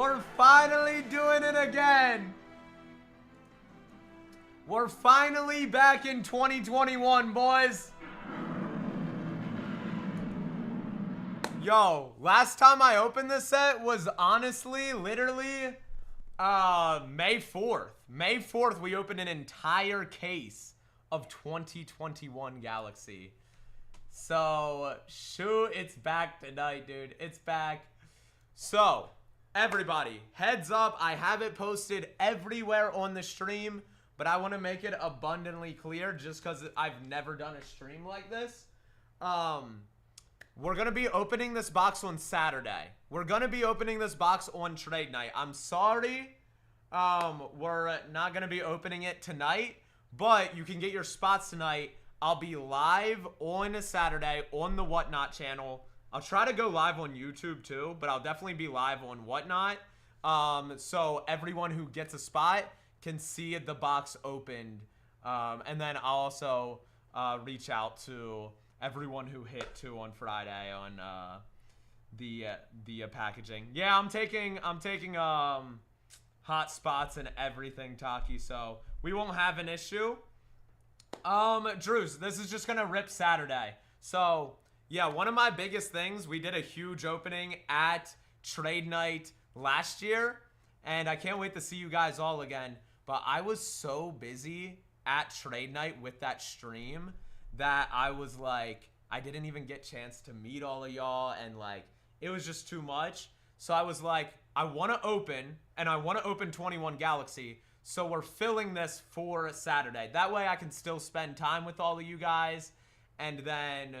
We're finally doing it again. We're finally back in 2021, boys. Yo, last time I opened this set was honestly, literally, May 4th. May 4th, we opened an entire case of 2021 Galaxy. So, shoot, it's back tonight, dude. It's back. So, everybody, heads up. I have it posted everywhere on the stream, but I want to make it abundantly clear just because I've never done a stream like this. We're going to be opening this box on Saturday. We're going to be opening this box on trade night. I'm sorry. We're not going to be opening it tonight, but you can get your spots tonight. I'll be live on a Saturday on the Whatnot channel. I'll try to go live on YouTube too, but I'll definitely be live on Whatnot. So everyone who gets a spot can see the box opened. And then I'll also reach out to everyone who hit 2 on Friday on the packaging. Yeah, I'm taking hot spots and everything, Taki, so we won't have an issue. Drews, this is just gonna rip Saturday. So yeah, one of my biggest things, we did a huge opening at trade night last year, and I can't wait to see you guys all again. But I was so busy at trade night with that stream that I was like, I didn't even get a chance to meet all of y'all, and like, it was just too much. So I was like, I want to open, and I want to open 21 Galaxy, so we're filling this for Saturday. That way I can still spend time with all of you guys, and then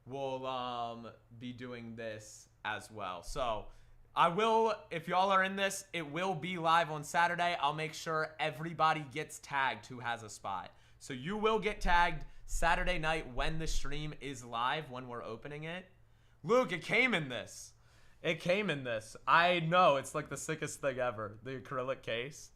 we'll be doing this as well. So I will, if y'all are in this, it will be live on Saturday. I'll make sure everybody gets tagged who has a spot. So you will get tagged Saturday night when the stream is live, when we're opening it. Luke, it came in this. It came in this. I know, it's like the sickest thing ever. The acrylic case.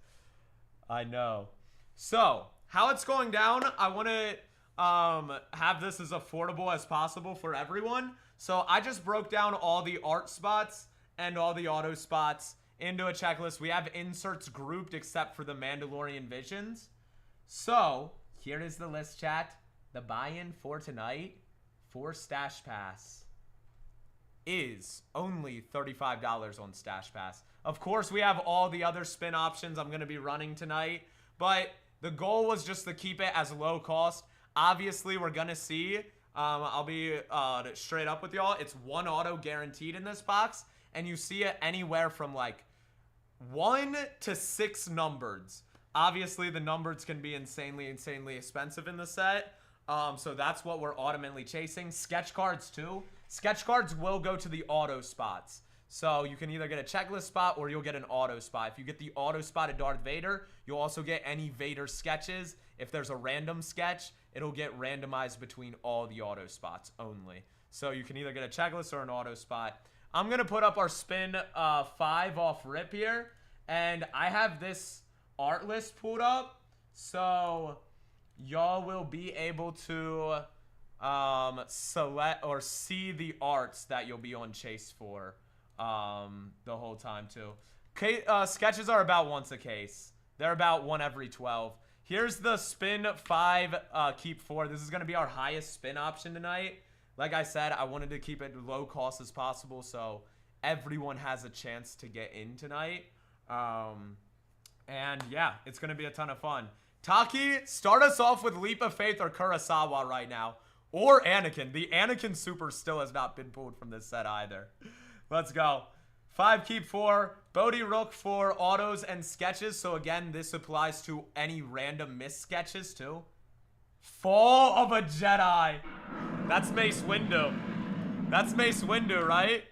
I know. So, how it's going down, I want to have this as affordable as possible for everyone. So, I just broke down all the art spots and all the auto spots into a checklist. We have inserts grouped except for the Mandalorian Visions. So, here is the list, chat. The buy-in for tonight for Stash Pass is only $35 on Stash Pass. Of course, we have all the other spin options I'm going to be running tonight, but the goal was just to keep it as low cost. Obviously, we're going to see. I'll be straight up with y'all. It's 1 auto guaranteed in this box, and you see it anywhere from like 1 to 6 numbers. Obviously, the numbers can be insanely expensive in the set. So that's what we're ultimately chasing. Sketch cards too. Sketch cards will go to the auto spots. So you can either get a checklist spot or you'll get an auto spot. If you get the auto spot of Darth Vader, you'll also get any Vader sketches. If there's a random sketch, it'll get randomized between all the auto spots only. So you can either get a checklist or an auto spot. I'm going to put up our spin 5 off rip here. And I have this art list pulled up. So y'all will be able to select or see the arts that you'll be on chase for the whole time too. Sketches are about once a case. They're about 1 every 12. Here's the spin 5 keep 4. This is going to be our highest spin option tonight. Like I said, I wanted to keep it low cost as possible so everyone has a chance to get in tonight. And yeah, it's going to be a ton of fun. Taki, start us off with Leap of Faith or Kurosawa right now. Or Anakin. The Anakin Super still has not been pulled from this set either. Let's go. 5 keep 4. Bodhi Rook for autos and sketches. So again, this applies to any random miss sketches too. Fall of a Jedi. That's Mace Windu. That's Mace Windu, right?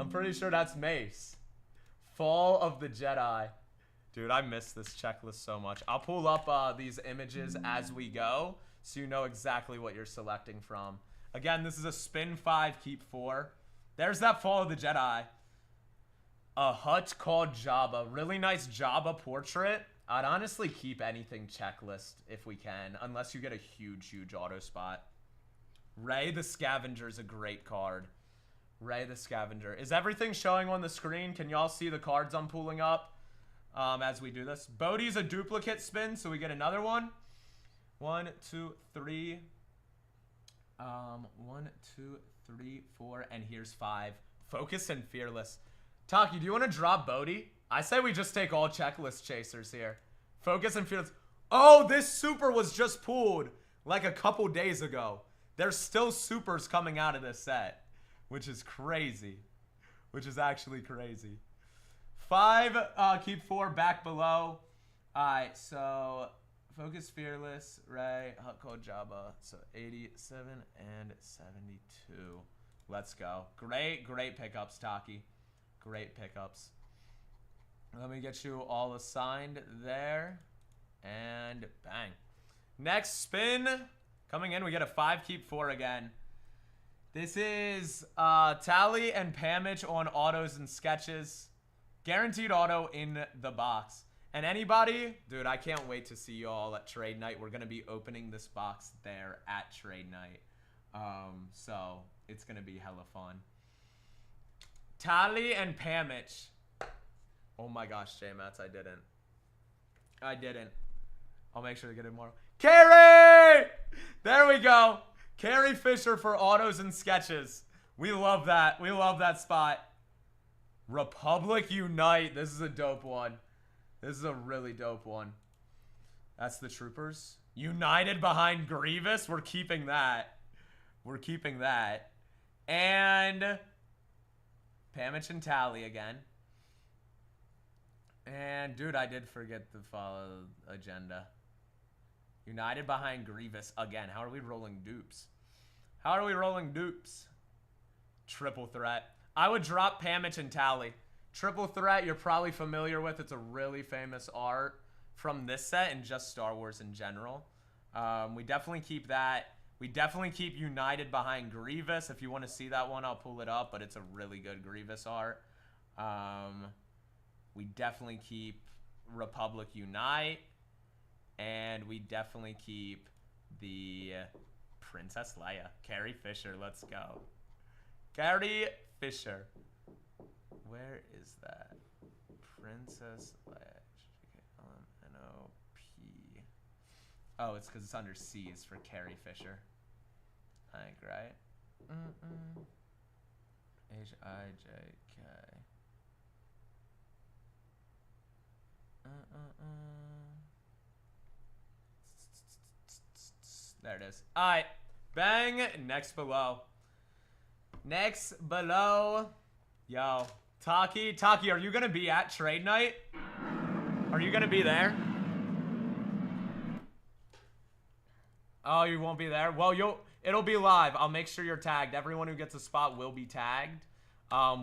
I'm pretty sure that's Mace. Fall of the Jedi. Dude, I miss this checklist so much. I'll pull up these images as we go so you know exactly what you're selecting from. Again, this is a spin 5, keep 4. There's that Fall of the Jedi. A hut called Jabba. Really nice Jabba portrait. I'd honestly keep anything checklist if we can, unless you get a huge auto spot. Rey the Scavenger is a great card. Ray the Scavenger. Is everything showing on the screen? Can y'all see the cards I'm pulling up as we do this? Bodie's a duplicate spin, so we get another one. 1, 2, 3. 1, 2, 3, 4, and here's 5. Focused and Fearless. Taki, do you want to drop Bodie? I say we just take all checklist chasers here. Focus and Fearless. Oh, this super was just pulled like a couple days ago. There's still supers coming out of this set, which is crazy. Which is actually crazy. 5, keep 4 back below. Alright, so Focus, Fearless, Ray, Hot Cold Jabba. So 87 and 72. Let's go. Great pickups, Taki. Great pickups. Let me get you all assigned there. And bang. Next spin. Coming in, we get a 5, keep 4 again. This is Tally and Pamage on autos and sketches. Guaranteed auto in the box. And anybody, dude, I can't wait to see you all at trade night. We're going to be opening this box there at trade night. So it's going to be hella fun. Tally and Pamage. Oh my gosh, J-Mats, I didn't. I'll make sure to get it more. Carrie! There we go. Carrie Fisher for autos and sketches. We love that. We love that spot. Republic Unite. This is a dope one. This is a really dope one. That's the Troopers. United behind Grievous. We're keeping that. We're keeping that. And Pamage and Tally again. And, dude, I did forget the follow agenda. United behind Grievous again. How are we rolling dupes? How are we rolling dupes? Triple threat. I would drop Pamage and Tally. Triple threat, you're probably familiar with. It's a really famous art from this set and just Star Wars in general. We definitely keep that. We definitely keep United behind Grievous. If you want to see that one, I'll pull it up, but it's a really good Grievous art. We definitely keep Republic Unite. And we definitely keep the Princess Leia. Carrie Fisher, let's go. Carrie Fisher. Where is that? Princess Leia. N-O-P. Oh, it's because it's under C. It's for Carrie Fisher. I think, right? H-I-J-K. There it is. All right. Bang. Next below. Next below. Yo. Taki, are you going to be at trade night? Are you going to be there? Oh, you won't be there? Well, it'll be live. I'll make sure you're tagged. Everyone who gets a spot will be tagged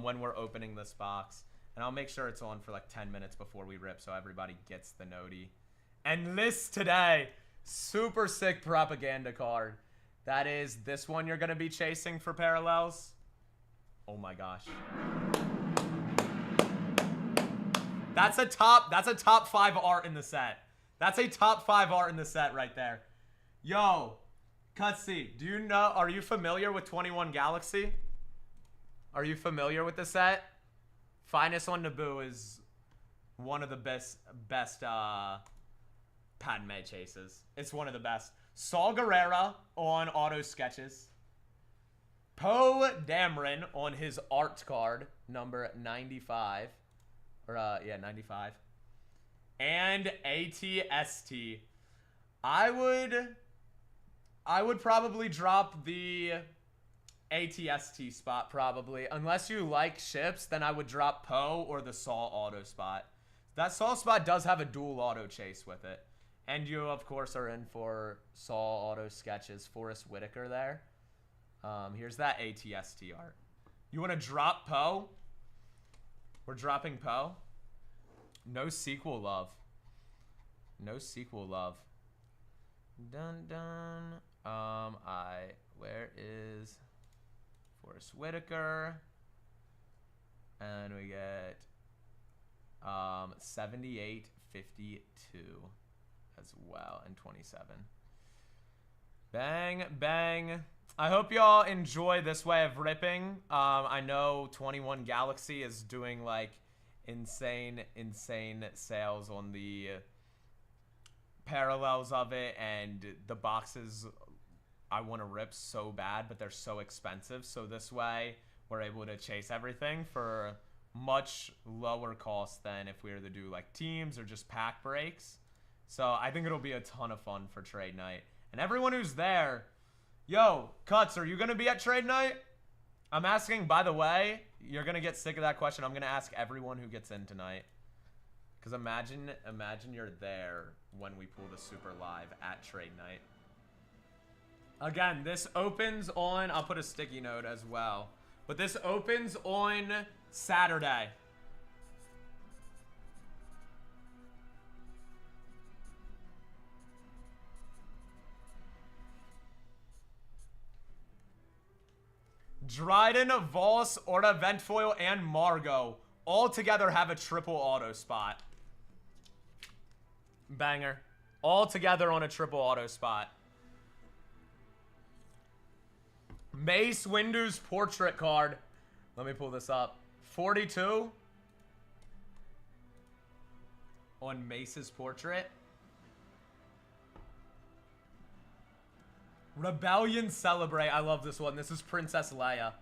when we're opening this box. And I'll make sure it's on for like 10 minutes before we rip so everybody gets the noti. And list today. Super sick propaganda card. That is this one you're going to be chasing for parallels. Oh my gosh. That's a top 5 art in the set. That's a top 5 art in the set right there. Yo, Cutsy, are you familiar with 21 Galaxy? Are you familiar with the set? Finest on Naboo is one of the best Padme chases. It's one of the best. Saul Gerrera on auto sketches. Poe Dameron on his art card, number 95. Or, yeah, 95. And ATST. I would probably drop the ATST spot, probably. Unless you like ships, then I would drop Poe or the Saul auto spot. That Saul spot does have a dual auto chase with it. And you, of course, are in for Saul auto sketches. Forrest Whitaker there. Here's that ATST art. You want to drop Poe? We're dropping Poe. No sequel love. No sequel love. Dun dun. Where is Forrest Whitaker? And we get 78, 52 as well, and 27. Bang, bang. I hope y'all enjoy this way of ripping. I know 21 Galaxy is doing like insane sales on the parallels of it, and the boxes I want to rip so bad, but they're so expensive. So this way we're able to chase everything for much lower cost than if we were to do like teams or just pack breaks. So I think it'll be a ton of fun for trade night. And everyone who's there, yo, Cuts, are you going to be at trade night? I'm asking, by the way, you're going to get sick of that question. I'm going to ask everyone who gets in tonight. Because imagine you're there when we pull the super live at trade night. Again, this opens on, I'll put a sticky note as well, but this opens on Saturday. Dryden, Voss, Orta, Ventfoil, and Margot all together have a triple auto spot. Banger. All together on a triple auto spot. Mace Windu's portrait card. Let me pull this up. 42 on Mace's portrait. Rebellion Celebrate. I love this one. This is Princess Leia.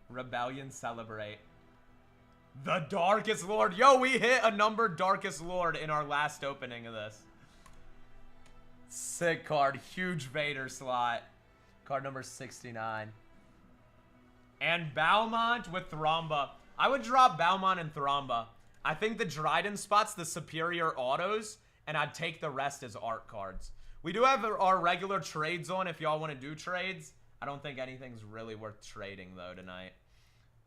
Rebellion Celebrate. The Darkest Lord. Yo, we hit a numbered Darkest Lord in our last opening of this. Sick card. Huge Vader slot. Card number 69. And Balmont with Thromba. I would drop Balmont and Thromba. I think the Dryden spot's the superior autos, and I'd take the rest as art cards. We do have our regular trades on if y'all want to do trades. I don't think anything's really worth trading, though, tonight.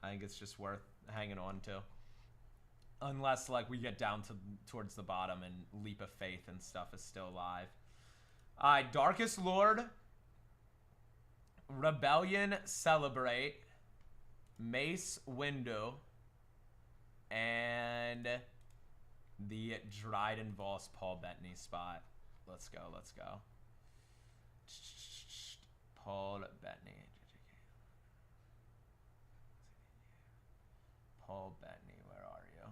I think it's just worth hanging on to. Unless, like, we get down towards the bottom and Leap of Faith and stuff is still live. Alright, Darkest Lord. Rebellion Celebrate, Mace Windu, and the Dryden Voss Paul Bettany spot. Let's go, let's go. Paul Bettany. Paul Bettany, where are you?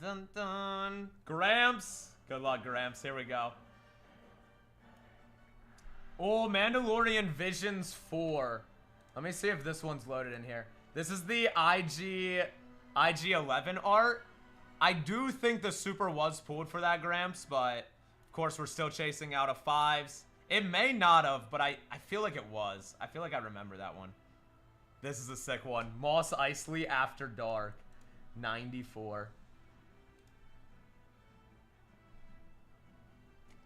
Dun dun. Gramps. Good luck, Gramps. Here we go. Oh, Mandalorian Visions 4. Let me see if this one's loaded in here. This is the IG-11 art. I do think the super was pulled for that, Gramps, but of course we're still chasing out of 5s. It may not have, but I feel like it was. I feel like I remember that one. This is a sick one. Mos Eisley After Dark. 94.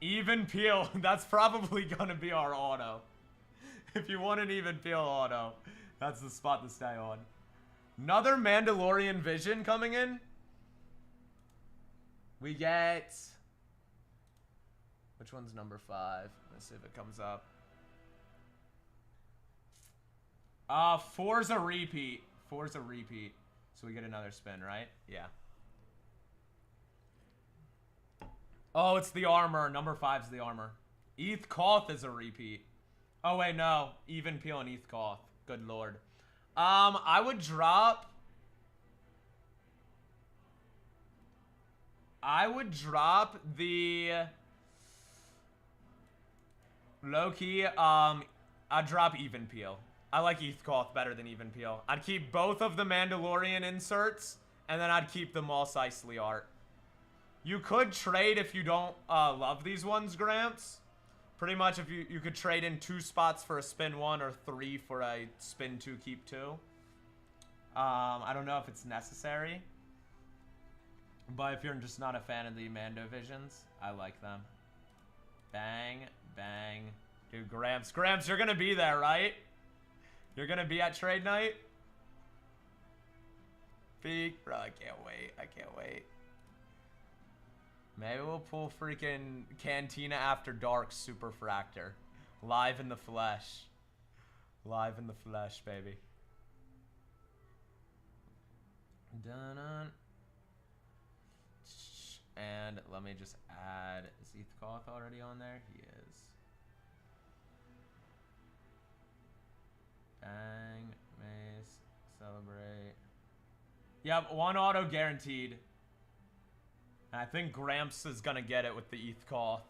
Even peel. That's probably going to be our auto. If you want an even peel auto, that's the spot to stay on. Another Mandalorian Vision coming in. We get... Which one's number 5? Let's see if it comes up. 4's a repeat. 4's a repeat. So we get another spin, right? Yeah. Oh, it's the armor. Number 5's the armor. Eth Koth is a repeat. Oh, wait, no. Even peel on Eth Koth. Good lord. I would drop... the... Low-key, I'd drop Even Peel. I like Eth Koth better than Even Peel. I'd keep both of the Mandalorian inserts, and then I'd keep the Mos Eisley art. You could trade if you don't love these ones, Gramps. Pretty much if you could trade in 2 spots for a spin 1 or 3 for a spin 2, keep 2. I don't know if it's necessary. But if you're just not a fan of the Mando Visions, I like them. Bang, bang. Dude, Gramps, you're gonna be there, right? You're gonna be at trade night? Peek, bro, I can't wait. I can't wait. Maybe we'll pull freaking Cantina After Dark Superfractor. Live in the flesh. Live in the flesh, baby. Dun-dun. And let me just add, is Eth Koth already on there? He is. Ang, Mace, Celebrate. Yep, 1 auto guaranteed. And I think Gramps is gonna get it with the ETH call.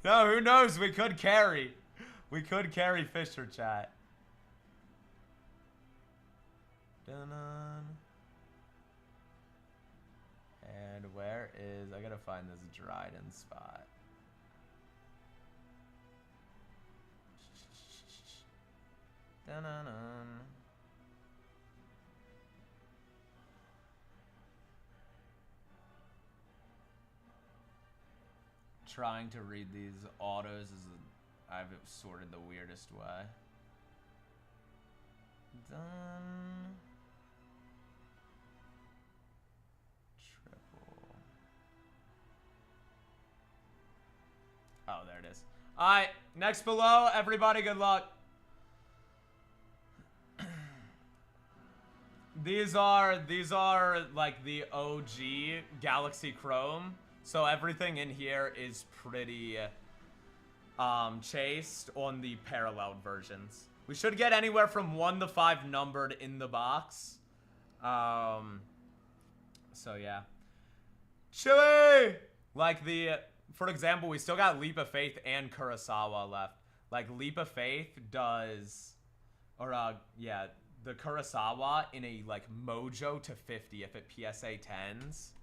No, who knows? We could carry. We could carry Fisher, chat. Dun-dun. And where is... I gotta find this Dryden spot. Dun-dun-dun. Trying to read these autos is I've sorted the weirdest way. Done. Triple. Oh, there it is. All right, next below, everybody, good luck. These are like the OG Galaxy Chrome. So everything in here is pretty chased on the paralleled versions. We should get anywhere from 1 to 5 numbered in the box. So yeah. Chili! Like for example, we still got Leap of Faith and Kurosawa left. Like Leap of Faith does, or yeah, the Kurosawa in a like Mojo to 50 if it PSA 10s.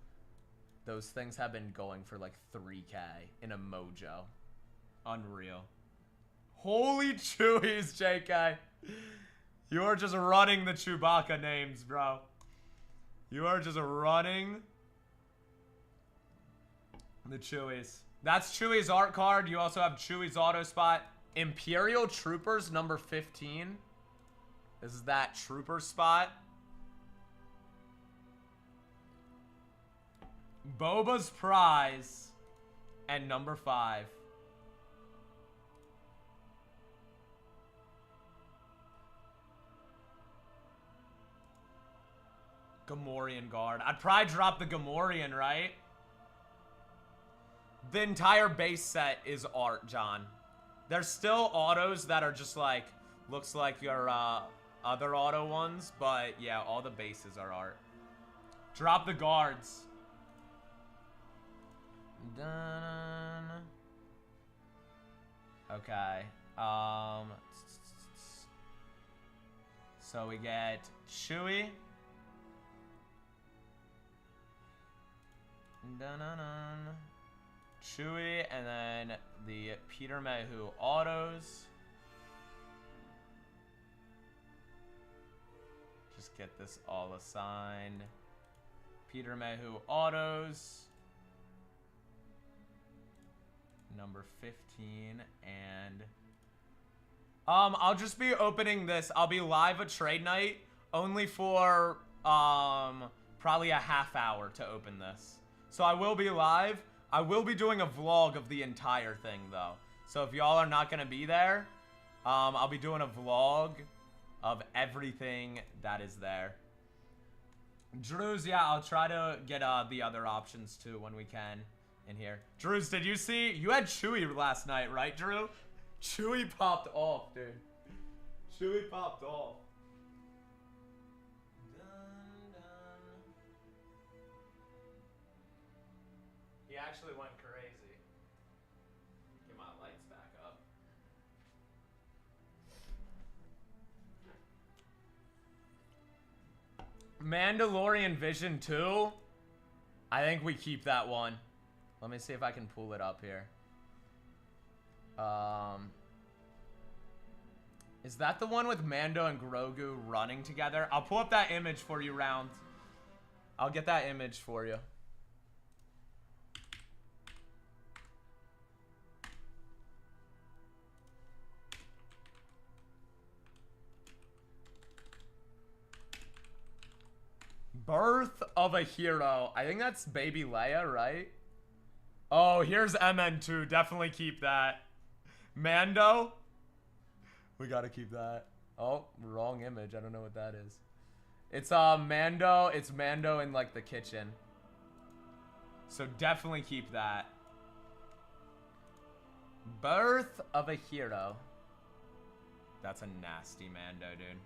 Those things have been going for like 3K in a Mojo. Unreal. Holy Chewies, JK. You are just running the Chewbacca names, bro. You are just running the Chewies. That's Chewy's art card. You also have Chewy's auto spot. Imperial Troopers, number 15. This is that trooper spot. Boba's Prize and number 5. Gamorrean Guard. I'd probably drop the Gamorrean, right? The entire base set is art, John. There's still autos that are just like, looks like your other auto ones, but yeah, all the bases are art. Drop the guards. Dun. Okay. So we get Chewie. Dun-dun-dun. Chewie, and then the Peter Mayhew autos. Just get this all assigned. Peter Mayhew autos. Number 15, and I'll just be opening this. I'll be live at trade night only for probably a half hour to open this. So I will be live. I will be doing a vlog of the entire thing though. So if y'all are not gonna be there, I'll be doing a vlog of everything that is there. Drews, yeah, I'll try to get the other options too when we can. In here. Drews, did you see? You had Chewie last night, right, Drew? Chewie popped off, dude. Chewie popped off. Dun, dun. He actually went crazy. Get my lights back up. Mandalorian Vision 2? I think we keep that one. Let me see if I can pull it up here. Is that the one with Mando and Grogu running together? I'll pull up that image for you, Round. I'll get that image for you. Birth of a Hero. I think that's Baby Leia, right? Oh, here's MN2. Definitely keep that. Mando. We gotta keep that. Oh, wrong image. I don't know what that is. It's Mando. It's Mando in like the kitchen. So definitely keep that. Birth of a Hero. That's a nasty Mando, dude.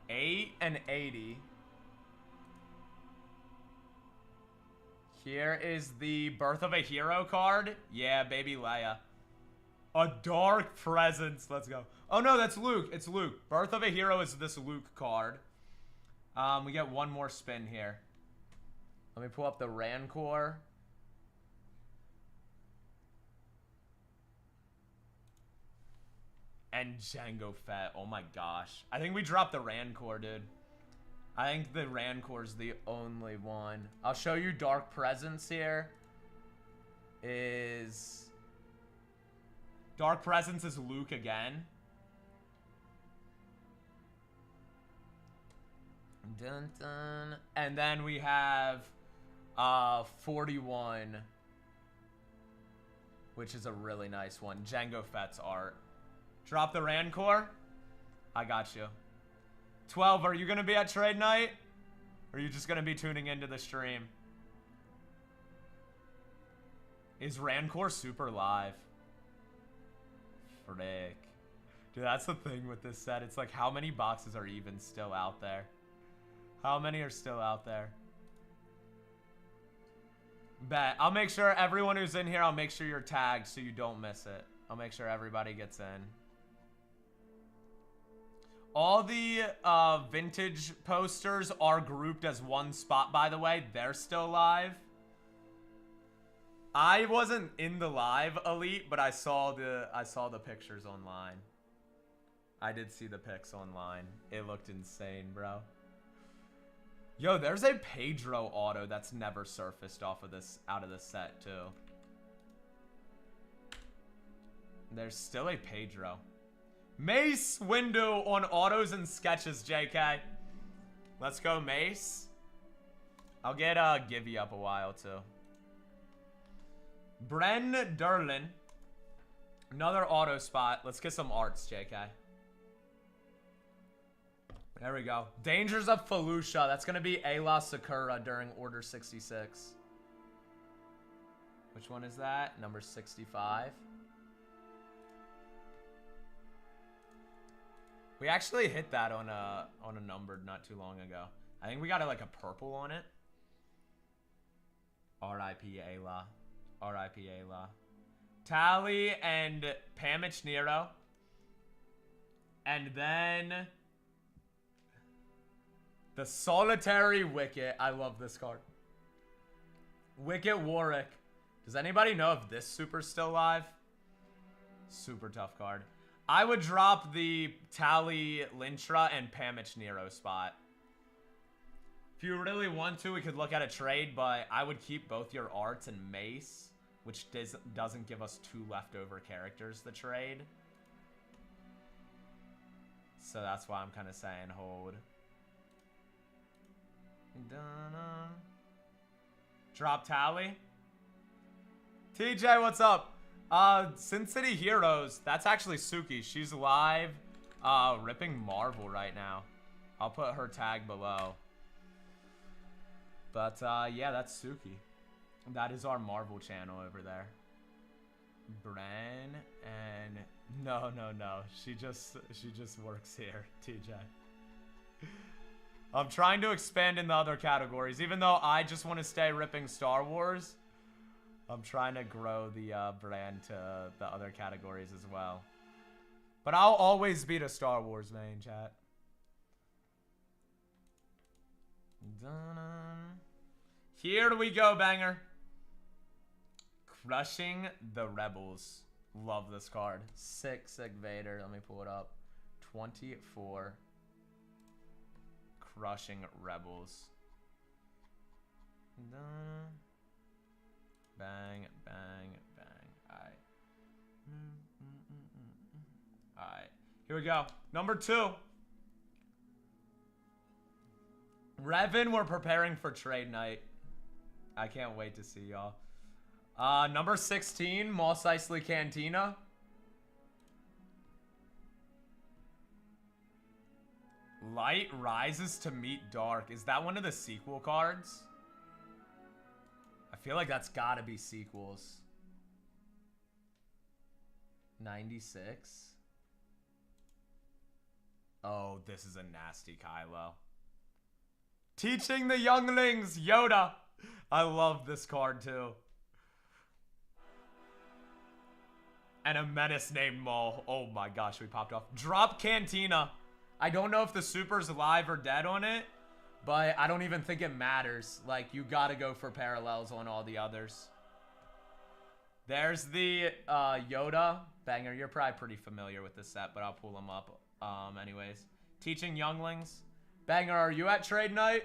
8 and 80. Here is the Birth of a Hero card. Yeah, baby Leia. A Dark Presence. Let's go. Oh, no, that's Luke. It's Luke. Birth of a Hero is this Luke card. We get one more spin here. Let me pull up the Rancor. And Jango Fett. Oh my gosh. I think we dropped the Rancor, dude. I think the Rancor's the only one. I'll show you Dark Presence here. Dark Presence is Luke again. Dun, dun. And then we have 41, which is a really nice one. Jango Fett's art. Drop the Rancor. I got you. 12, are you going to be at trade night? Or are you just going to be tuning into the stream? Is Rancor super live? Frick. Dude, that's the thing with this set. It's like, how many boxes are even still out there? How many are still out there? Bet. I'll make sure everyone who's in here, I'll make sure you're tagged so you don't miss it. I'll make sure everybody gets in. All the vintage posters are grouped as one spot, by the way. They're still live. I wasn't in the live, Elite, but I saw the pictures online. I did see the pics online. It looked insane, bro. Yo, there's a Pedro auto that's never surfaced out of this set, too. There's still a Pedro. Mace window on autos and sketches, JK. Let's go, Mace. I'll get Givey up a while, too. Bren Derlin. Another auto spot. Let's get some arts, JK. There we go. Dangers of Felucia. That's going to be Ayla Sakura during Order 66. Which one is that? Number 65. We actually hit that on a numbered not too long ago. I think we got like a purple on it. R.I.P. Ayla. R.I.P. Ayla. Tally and Pamich Nero. And then the Solitary Wicket. I love this card. Wicket Warwick. Does anybody know if this super's still live? Super tough card. I would drop the Tally Lintra and Pamich Nero spot. If you really want to, we could look at a trade, but I would keep both your arts and Mace, which doesn't give us 2 leftover characters to trade. So that's why I'm kind of saying hold. Drop Tally. TJ, what's up? Sin City Heroes. That's actually Suki. She's live ripping Marvel right now. I'll put her tag below. But yeah, that's Suki. That is our Marvel channel over there. Bren and no. She just works here, TJ. I'm trying to expand in the other categories. Even though I just want to stay ripping Star Wars, I'm trying to grow the brand to the other categories as well. But I'll always be the Star Wars main, chat. Here we go, banger. Crushing the Rebels. Love this card. Sick Vader. Let me pull it up. 24. Crushing Rebels. Bang, bang, bang. Alright. Alright. Here we go. Number 2. Revan, we're preparing for trade night. I can't wait to see y'all. Number 16, Mos Eisley Cantina. Light rises to meet dark. Is that one of the sequel cards? I feel like that's gotta be sequels. 96. Oh, this is a nasty Kylo. Teaching the younglings, Yoda. I love this card too. And a menace named Maul. Oh my gosh, we popped off. Drop Cantina. I don't know if the super's alive or dead on it, but I don't even think it matters. Like, you gotta go for parallels on all the others. There's the Yoda. Banger, you're probably pretty familiar with this set, but I'll pull them up. Anyways. Teaching younglings. Banger, are you at trade night?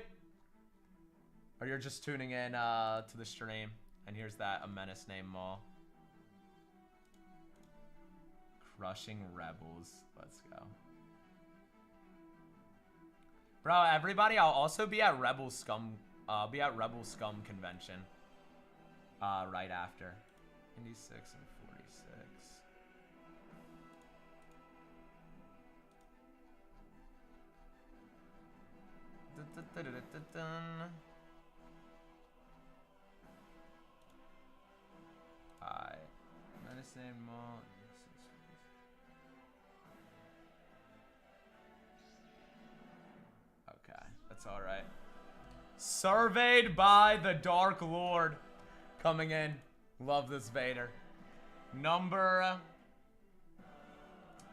Or you're just tuning in to the stream? And here's that, a menace named Maul. Crushing rebels. Let's go. Bro, everybody, I'll also be at Rebel Scum. Be at Rebel Scum convention. Right after. 96 and 46. Alright. Medicine Maul. Okay, that's alright. Surveyed by the Dark Lord. Coming in. Love this Vader. Number...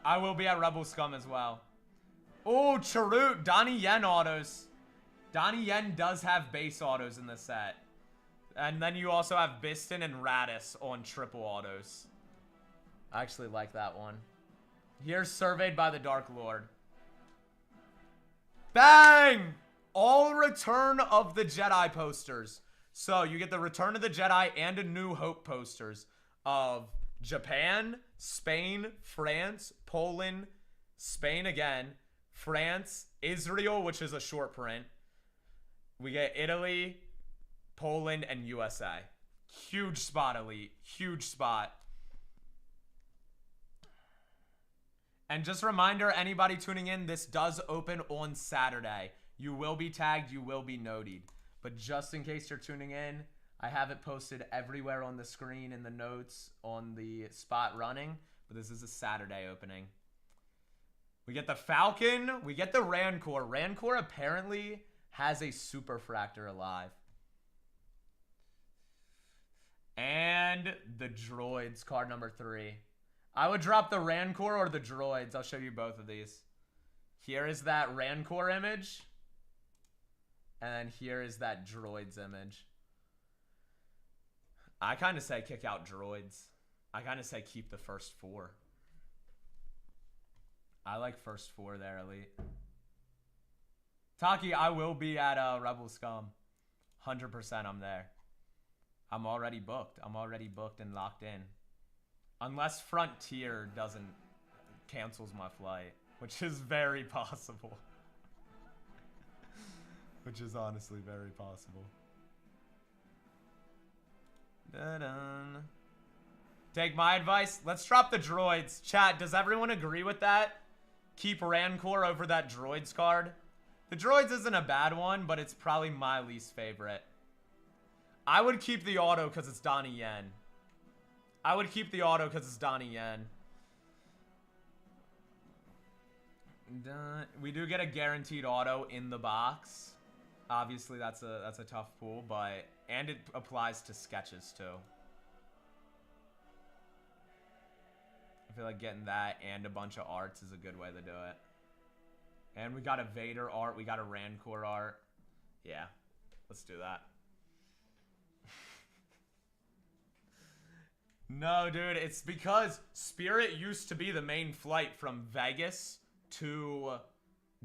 I will be at Rebel Scum as well. Oh, Charut. Donnie Yen autos. Donnie Yen does have base autos in the set. And then you also have Biston and Radis on triple autos. I actually like that one. Here's Surveyed by the Dark Lord. Bang! All Return of the Jedi posters. So you get the Return of the Jedi and a New Hope posters of Japan, Spain, France, Poland, Spain again, France, Israel, which is a short print. We get Italy, Poland, and USA. Huge spot, Elite. Huge spot. And just a reminder, anybody tuning in, this does open on Saturday. You will be tagged, you will be noted. But just in case you're tuning in, I have it posted everywhere on the screen in the notes on the spot running. But this is a Saturday opening. We get the Falcon. We get the Rancor. Rancor apparently has a Superfractor alive. And the Droids, card number 3. I would drop the Rancor or the Droids. I'll show you both of these. Here is that Rancor image. And then here is that Droids image. I kind of say kick out Droids. I kind of say keep the first 4. I like first 4 there, Elite. Taki, I will be at Rebel Scum. 100% I'm there. I'm already booked. I'm already booked and locked in. Unless Frontier cancels my flight, which is very possible. Which is honestly very possible. Da-dun. Take my advice. Let's drop the Droids. Chat, does everyone agree with that? Keep Rancor over that Droids card. The Droids isn't a bad one, but it's probably my least favorite. I would keep the auto because it's Donnie Yen. I would keep the auto because it's Donnie Yen. We do get a guaranteed auto in the box. Obviously, that's a tough pull, and it applies to sketches too. I feel like getting that and a bunch of arts is a good way to do it. And we got a Vader art. We got a Rancor art. Yeah, let's do that. No, dude, it's because Spirit used to be the main flight from Vegas to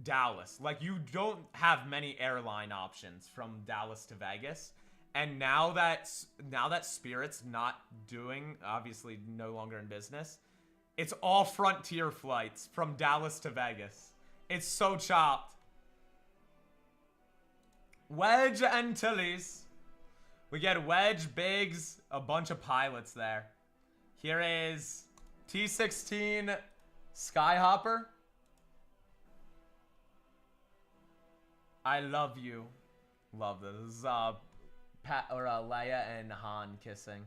Dallas. Like, you don't have many airline options from Dallas to Vegas. And now that Spirit's not doing, obviously no longer in business, it's all Frontier flights from Dallas to Vegas. It's so chopped. Wedge and Tillies. We get Wedge, Biggs, a bunch of pilots there. Here is T-16 Skyhopper. I love you. Love this. This is Leia and Han kissing.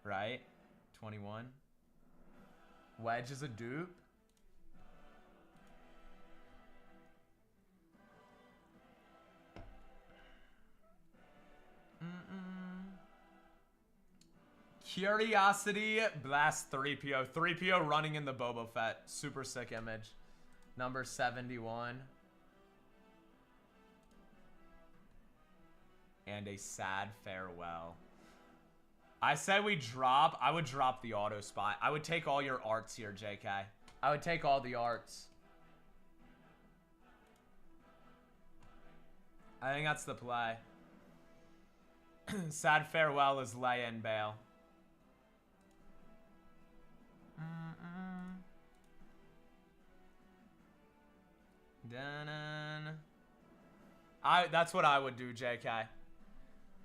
Right? 21. Wedge is a dupe. Curiosity Blast 3PO. 3PO running in the Boba Fett. Super sick image. Number 71. And a sad farewell. I said I would drop the auto spot. I would take all your arts here, JK. I would take all the arts. I think that's the play. Sad farewell is Leia and Bail. That's what I would do, JK.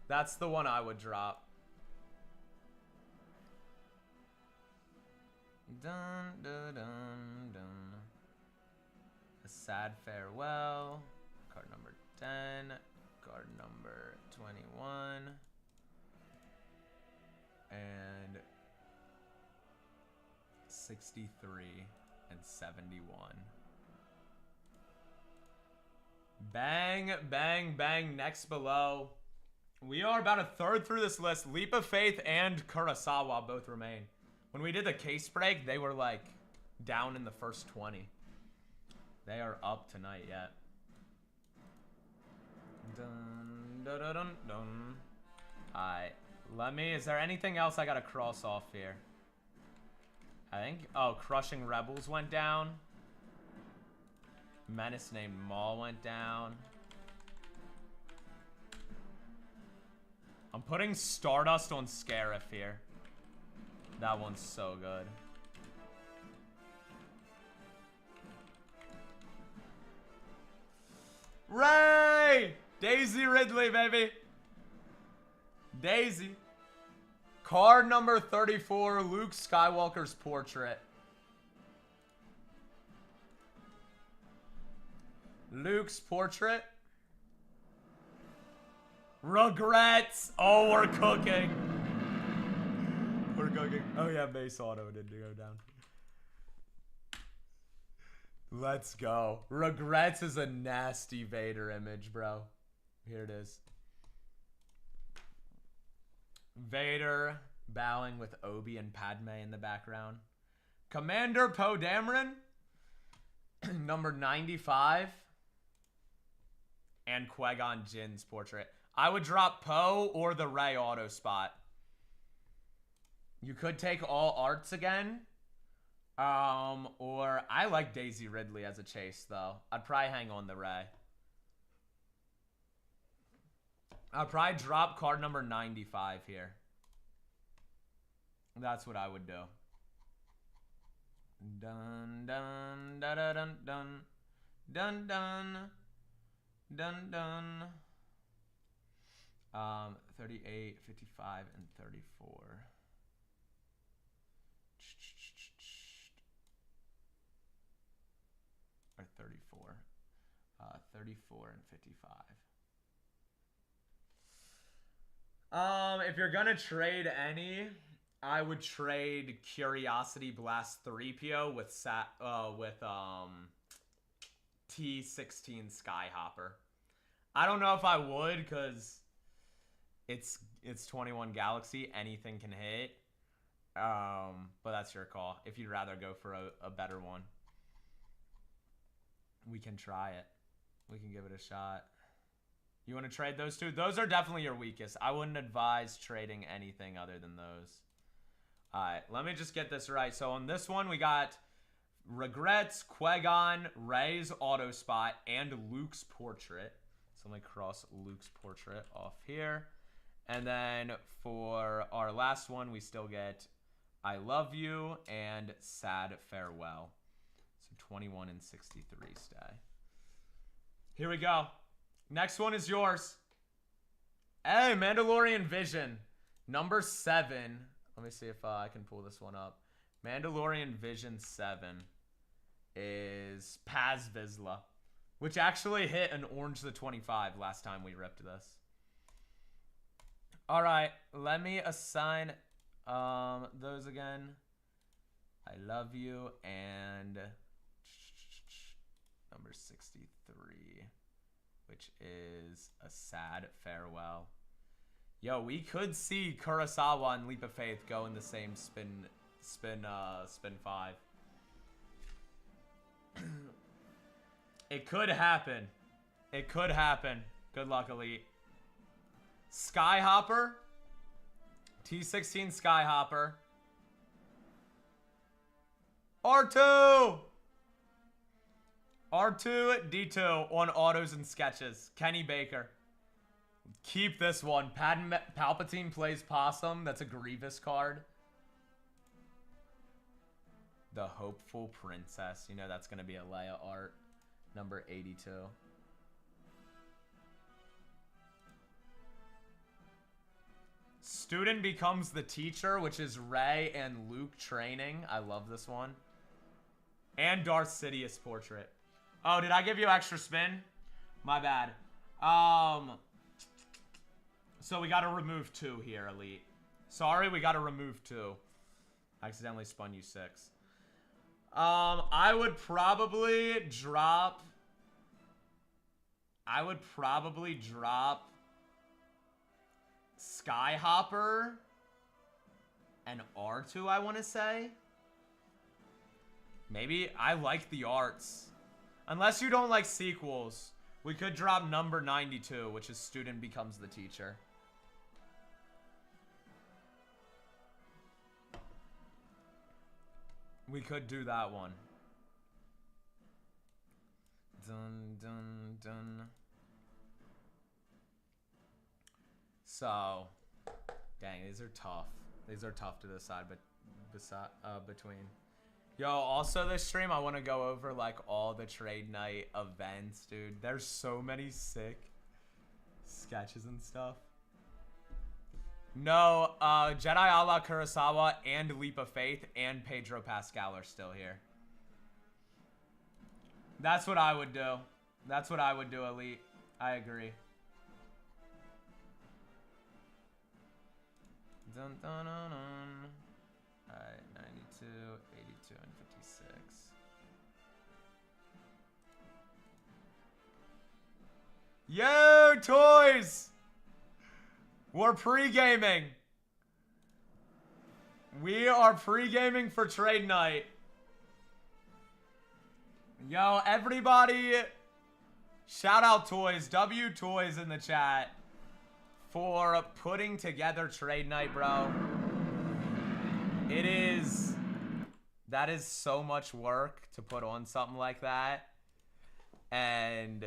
That's the one I would drop. Dun, dun, dun, dun. A sad farewell. Card number 10. Card number 21. And 63 and 71. Bang, bang, bang. Next below. We are about a third through this list. Leap of Faith and Kurosawa both remain. When we did the case break, they were like down in the first 20. They are up tonight yet. Dun, dun, dun, dun, dun. Alright. Is there anything else I gotta cross off here? I think, Crushing Rebels went down. Menace Named Maul went down. I'm putting Stardust on Scarif here. That one's so good. Ray! Daisy Ridley, baby. Daisy. Card number 34, Luke Skywalker's portrait. Luke's portrait. Regrets. Oh, we're cooking. We're cooking. Oh, yeah, Mace Auto did go down. Let's go. Regrets is a nasty Vader image, bro. Here it is. Vader bowing with Obi and Padme in the background. Commander Poe Dameron. Number 95. And Qui-Gon Jinn's portrait. I would drop Poe or the Rey auto spot. You could take all arts again. Or I like Daisy Ridley as a chase, though. I'd probably hang on the Rey. I'd probably drop card number 95 here. That's what I would do. Dun dun dun dun dun dun dun dun dun dun. 38, 55, and 34. Or 34. 34 and 55. If you're gonna trade any, I would trade Curiosity Blast 3PO with T16 Skyhopper. I don't know if I would, because it's 21 Galaxy. Anything can hit. But that's your call. If you'd rather go for a better one, we can try it. We can give it a shot. You want to trade those two? Those are definitely your weakest. I wouldn't advise trading anything other than those. Alright, let me just get this right. So on this one, we got Regrets, Qui-Gon, Rey's auto spot, and Luke's portrait. So let me cross Luke's portrait off here. And then for our last one, we still get I Love You and Sad Farewell. So 21 and 63 stay. Here we go. Next one is yours. Hey, Mandalorian Vision. Number 7. Let me see if I can pull this one up. Mandalorian Vision 7 is Paz Vizsla, which actually hit an Orange the 25 last time we ripped this. All right, let me assign those again. I Love You and number 63, which is A Sad Farewell. Yo, we could see Kurosawa and Leap of Faith go in the same spin 5. It could happen. It could happen. Good luck, Elite. Skyhopper. T16 Skyhopper. R2! R2, D2 on autos and sketches. Kenny Baker. Keep this one. Palpatine plays Possum. That's a Grievous card. The Hopeful Princess. You know that's going to be a Leia art. Number 82. Student becomes the teacher, which is Rey and Luke training. I love this one. And Darth Sidious portrait. Oh, did I give you extra spin? My bad. So we got to remove 2 here, Elite. Sorry, we got to remove 2. I accidentally spun you 6. I would probably drop Skyhopper and R2, I want to say. Maybe I like the arts. Unless you don't like sequels, we could drop number 92, which is Student Becomes the Teacher. We could do that one. Dun, dun, dun. So, dang, these are tough. These are tough to decide between. Yo, also this stream, I want to go over, like, all the trade night events, dude. There's so many sick sketches and stuff. No, Jedi a la Kurosawa and Leap of Faith and Pedro Pascal are still here. That's what I would do. That's what I would do, Elite. I agree. Dun, dun, dun, dun. Alright, 92, 82, and 56. Yo, toys! We're pre-gaming. We are pre-gaming for trade night. Yo, everybody, shout out Toys, W Toys in the chat for putting together trade night, bro. That is so much work to put on something like that. And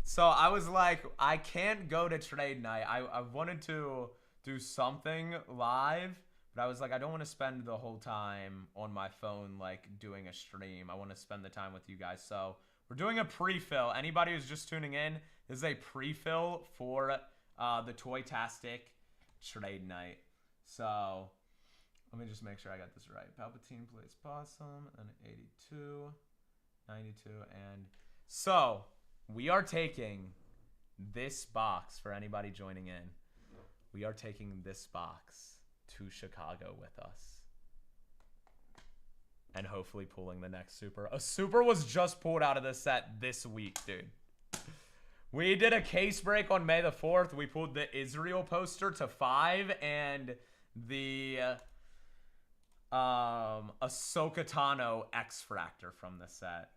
so I was like, I can't go to trade night. I wanted to do something live, but I was like, I don't want to spend the whole time on my phone, like, doing a stream. I want to spend the time with you guys. So we're doing a pre-fill. Anybody who's just tuning in, this is a pre-fill for the Toy-tastic trade night. So let me just make sure I got this right. Palpatine plays Possum, and 82, 92, and so we are taking this box for anybody joining in. We are taking this box to Chicago with us. And hopefully pulling the next super. A super was just pulled out of the set this week, dude. We did a case break on May the 4th. We pulled the Israel poster to 5 and the Ahsoka Tano X-Fractor from the set.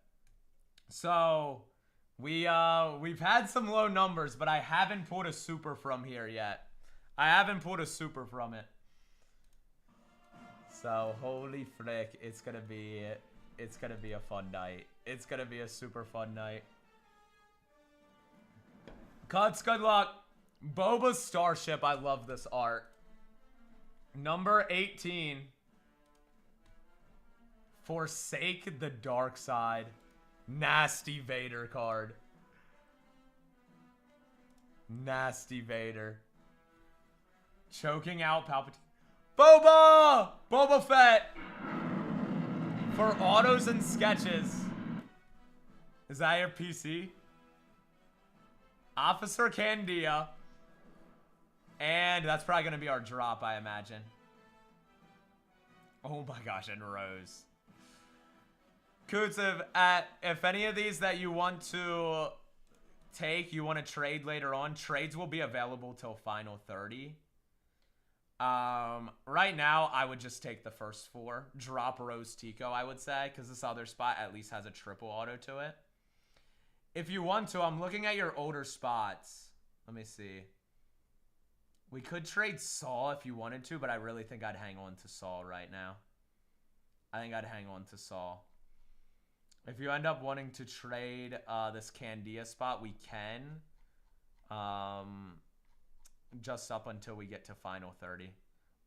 So we've had some low numbers, but I haven't pulled a super from here yet. I haven't pulled a super from it. So holy frick, it's gonna be a fun night. It's gonna be a super fun night. Cuts, good luck. Boba Starship, I love this art. Number 18. Forsake the Dark Side. Nasty Vader card. Nasty Vader. Choking out Palpatine. Boba! Boba Fett! For autos and sketches. Is that your PC? Officer Candia. And that's probably going to be our drop, I imagine. Oh my gosh, and Rose. Kutsev, if any of these that you want to take, you want to trade later on, trades will be available till final 30. Right now, I would just take the first 4. Drop Rose Tico, I would say, because this other spot at least has a triple auto to it. If you want to, I'm looking at your older spots. Let me see. We could trade Saul if you wanted to, but I really think I'd hang on to Saul right now. I think I'd hang on to Saul. If you end up wanting to trade this Candia spot, we can. Just up until we get to final 30.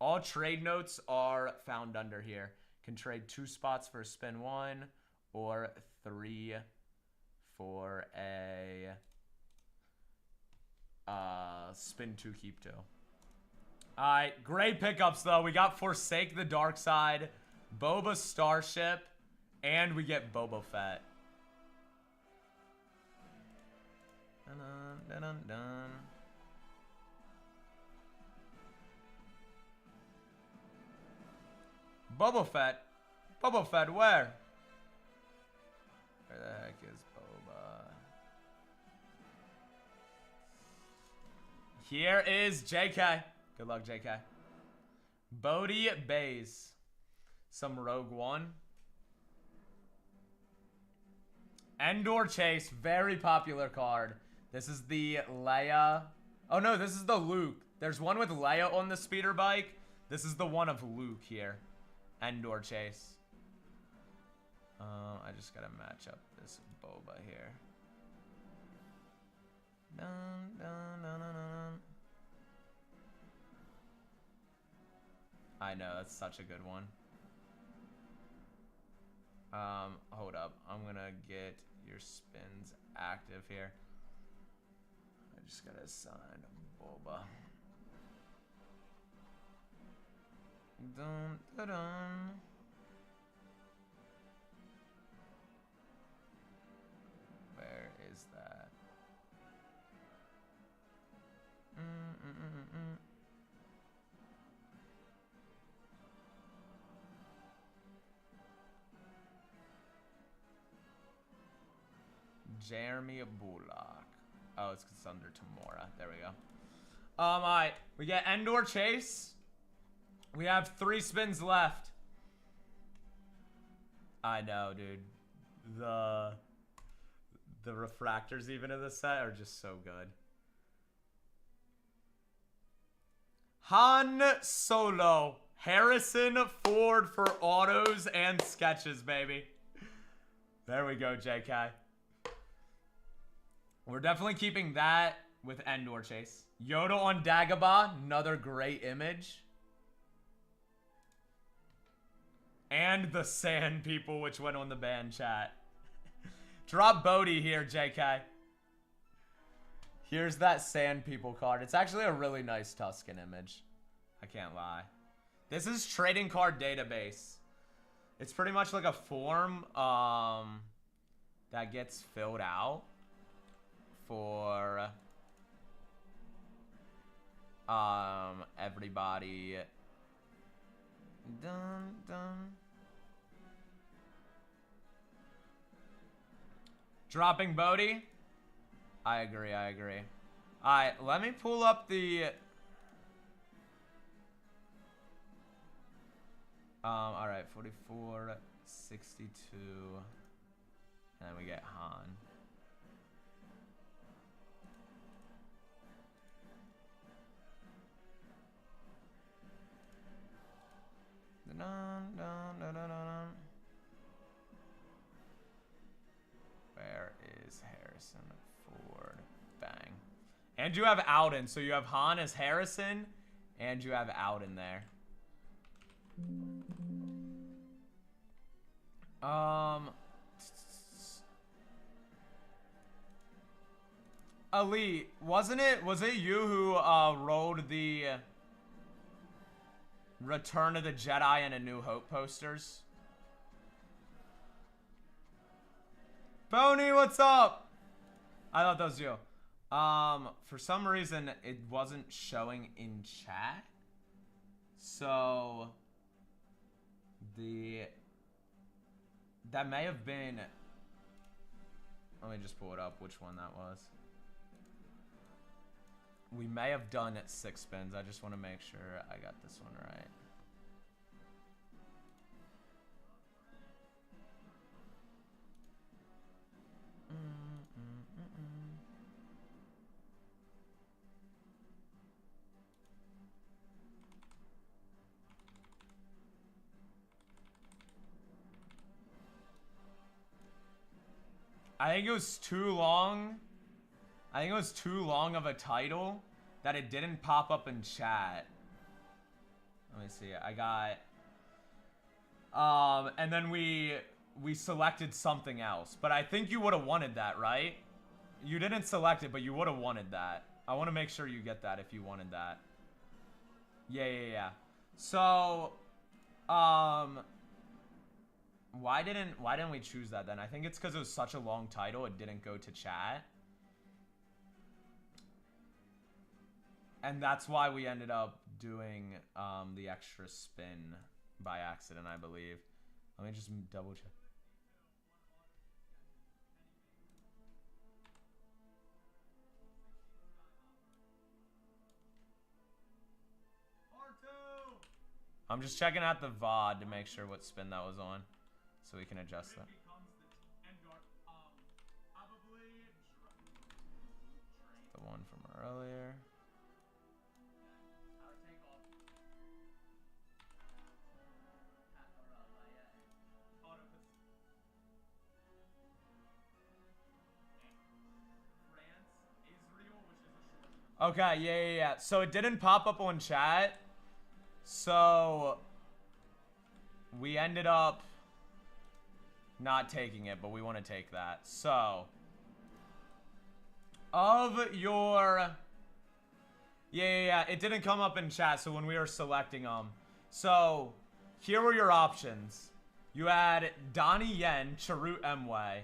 All trade notes are found under here. Can trade 2 spots for a spin 1 or 3 for a spin 2, keep 2. Alright, great pickups though. We got Forsake the Dark Side, Boba Starship, and we get Boba Fett. Dun, dun, dun, dun. Boba Fett? Boba Fett, where? Where the heck is Boba? Here is JK. Good luck, JK. Bodhi Bays. Some Rogue One. Endor Chase. Very popular card. This is the Leia. Oh, no, this is the Luke. There's one with Leia on the speeder bike. This is the one of Luke here. Endor Chase. I just gotta match up this Boba here. Dun, dun, dun, dun, dun. I know, that's such a good one. Hold up. I'm gonna get your spins active here. I just gotta assign Boba. Dun, dun, dun. Where is that? Jeremy Bullock. Oh, it's under Tamora. There we go. Alright. We get Endor Chase. We have 3 spins left. I know, dude. The refractors even in this set are just so good. Han Solo. Harrison Ford for autos and sketches, baby. There we go, JK. We're definitely keeping that with Endor Chase. Yoda on Dagobah. Another great image. And the Sand People, which went on the ban chat. Drop Bodhi here, JK. Here's that Sand People card. It's actually a really nice Tusken image. I can't lie. This is Trading Card Database. It's pretty much like a form that gets filled out for everybody. Dun, dun. Dropping Bodhi? I agree, I agree. Alright, let me pull up the... alright, 44, 62, and then we get Han. Dun, dun, dun, dun, dun. Where is Harrison Ford? Bang. And you have Alden, so you have Han as Harrison, and you have Alden there. Ali, was it you who rolled the Return of the Jedi and A New Hope posters? Pony, what's up? I thought that was you. For some reason it wasn't showing in chat. So that may have been, let me just pull it up which one that was. We may have done it 6 spins. I just want to make sure I got this one right. I think it was too long. I think it was too long of a title that it didn't pop up in chat. Let me see. I got and then we selected something else. But I think you would have wanted that, right? You didn't select it, but you would have wanted that. I want to make sure you get that if you wanted that. Yeah. So why didn't we choose that then? I think it's because it was such a long title, it didn't go to chat. And that's why we ended up doing the extra spin by accident, I believe. Let me just double check. I'm just checking out the VOD to make sure what spin that was on, so we can adjust that. The one from earlier. Okay, yeah. So it didn't pop up on chat. So we ended up not taking it, but we want to take that. So of your yeah, it didn't come up in chat, so when we were selecting them. So here were your options. You had Donnie Yen, Chirrut Emway,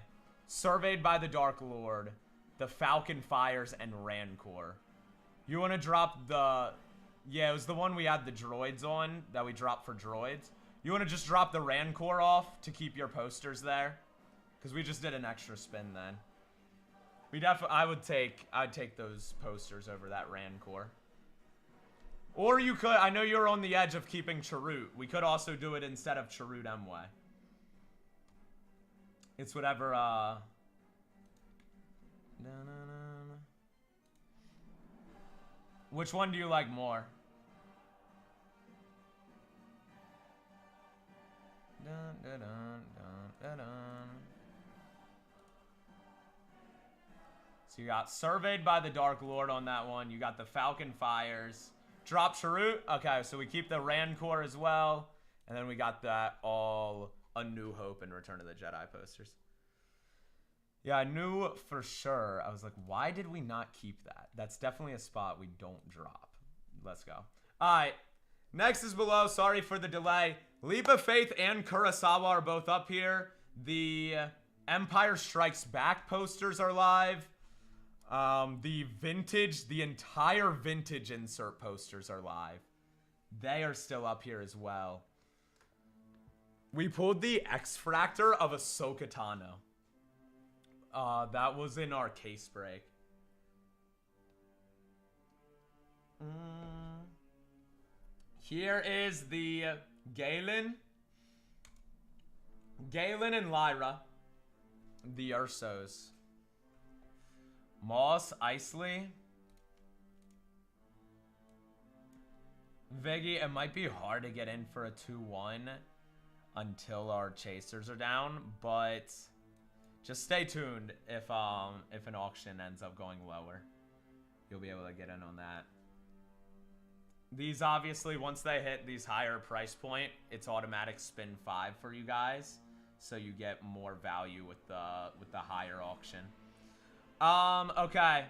Surveyed by the Dark Lord, the Falcon Fires, and Rancor. You want to drop the... Yeah, it was the one we had the droids on, that we dropped for droids. You want to just drop the Rancor off to keep your posters there? Because we just did an extra spin then. I'd take those posters over that Rancor. Or you could, I know you're on the edge of keeping Chirrut. We could also do it instead of Chirrut Emway. It's whatever, Which one do you like more? So you got Surveyed by the Dark Lord on that one. You got the Falcon Fires. Drop Chirrut. Okay, so we keep the Rancor as well. And then we got that all A New Hope and Return of the Jedi posters. Yeah, I knew for sure. I was like, why did we not keep that? That's definitely a spot we don't drop. Let's go. All right. Next is below. Sorry for the delay. Leap of Faith and Kurosawa are both up here. The Empire Strikes Back posters are live. The entire vintage insert posters are live. They are still up here as well. We pulled the X-Fractor of Ahsoka Tano. That was in our case break. Here is the Galen. Galen and Lyra. The Ursos. Moss Eisley. Viggy, it might be hard to get in for a 2-1 until our chasers are down, but just stay tuned if an auction ends up going lower. You'll be able to get in on that. These obviously, once they hit these higher price point, it's automatic spin 5 for you guys, so you get more value with the higher auction. Okay.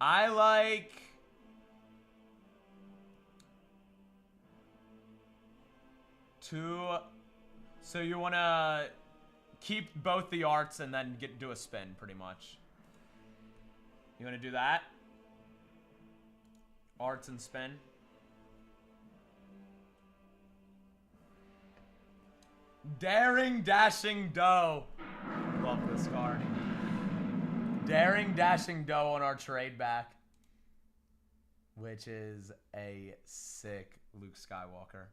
I like to, so you want to keep both the arts and then do a spin pretty much. You want to do that? Arts and spin. Daring Dashing Doe. Love this card. Daring Dashing Doe on our trade back. which is a sick Luke Skywalker.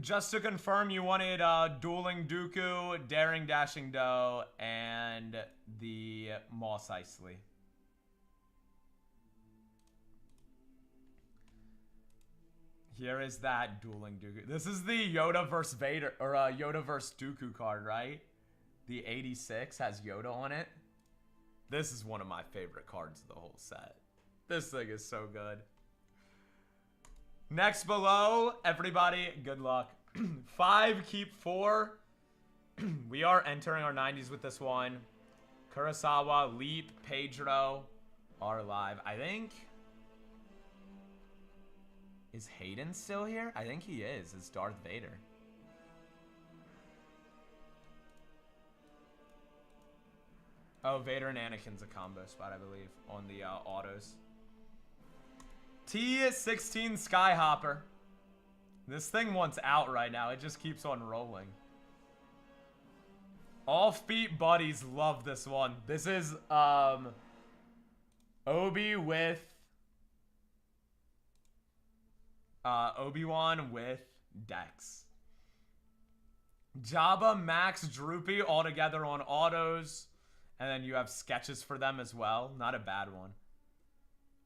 Just to confirm, you wanted Dueling Dooku, Daring Dashing Doe, and the Mos Eisley. Here is that Dueling Dooku. This is the Yoda vs. Vader, or Yoda vs. Dooku card, right? The 86 has Yoda on it. This is one of my favorite cards of the whole set. This thing is so good. Next below, everybody, good luck. 5, keep 4. We are entering our 90s with this one. Kurosawa, Leap, Pedro are live. I think... Is Hayden still here? I think he is. It's Darth Vader. Oh, Vader and Anakin's a combo spot, I believe, on the autos. T16 Skyhopper. This thing wants out right now. It just keeps on rolling. Offbeat buddies love this one. This is Obi with Obi-Wan with Dex. Jabba, Max, Droopy all together on autos. And then you have sketches for them as well. Not a bad one.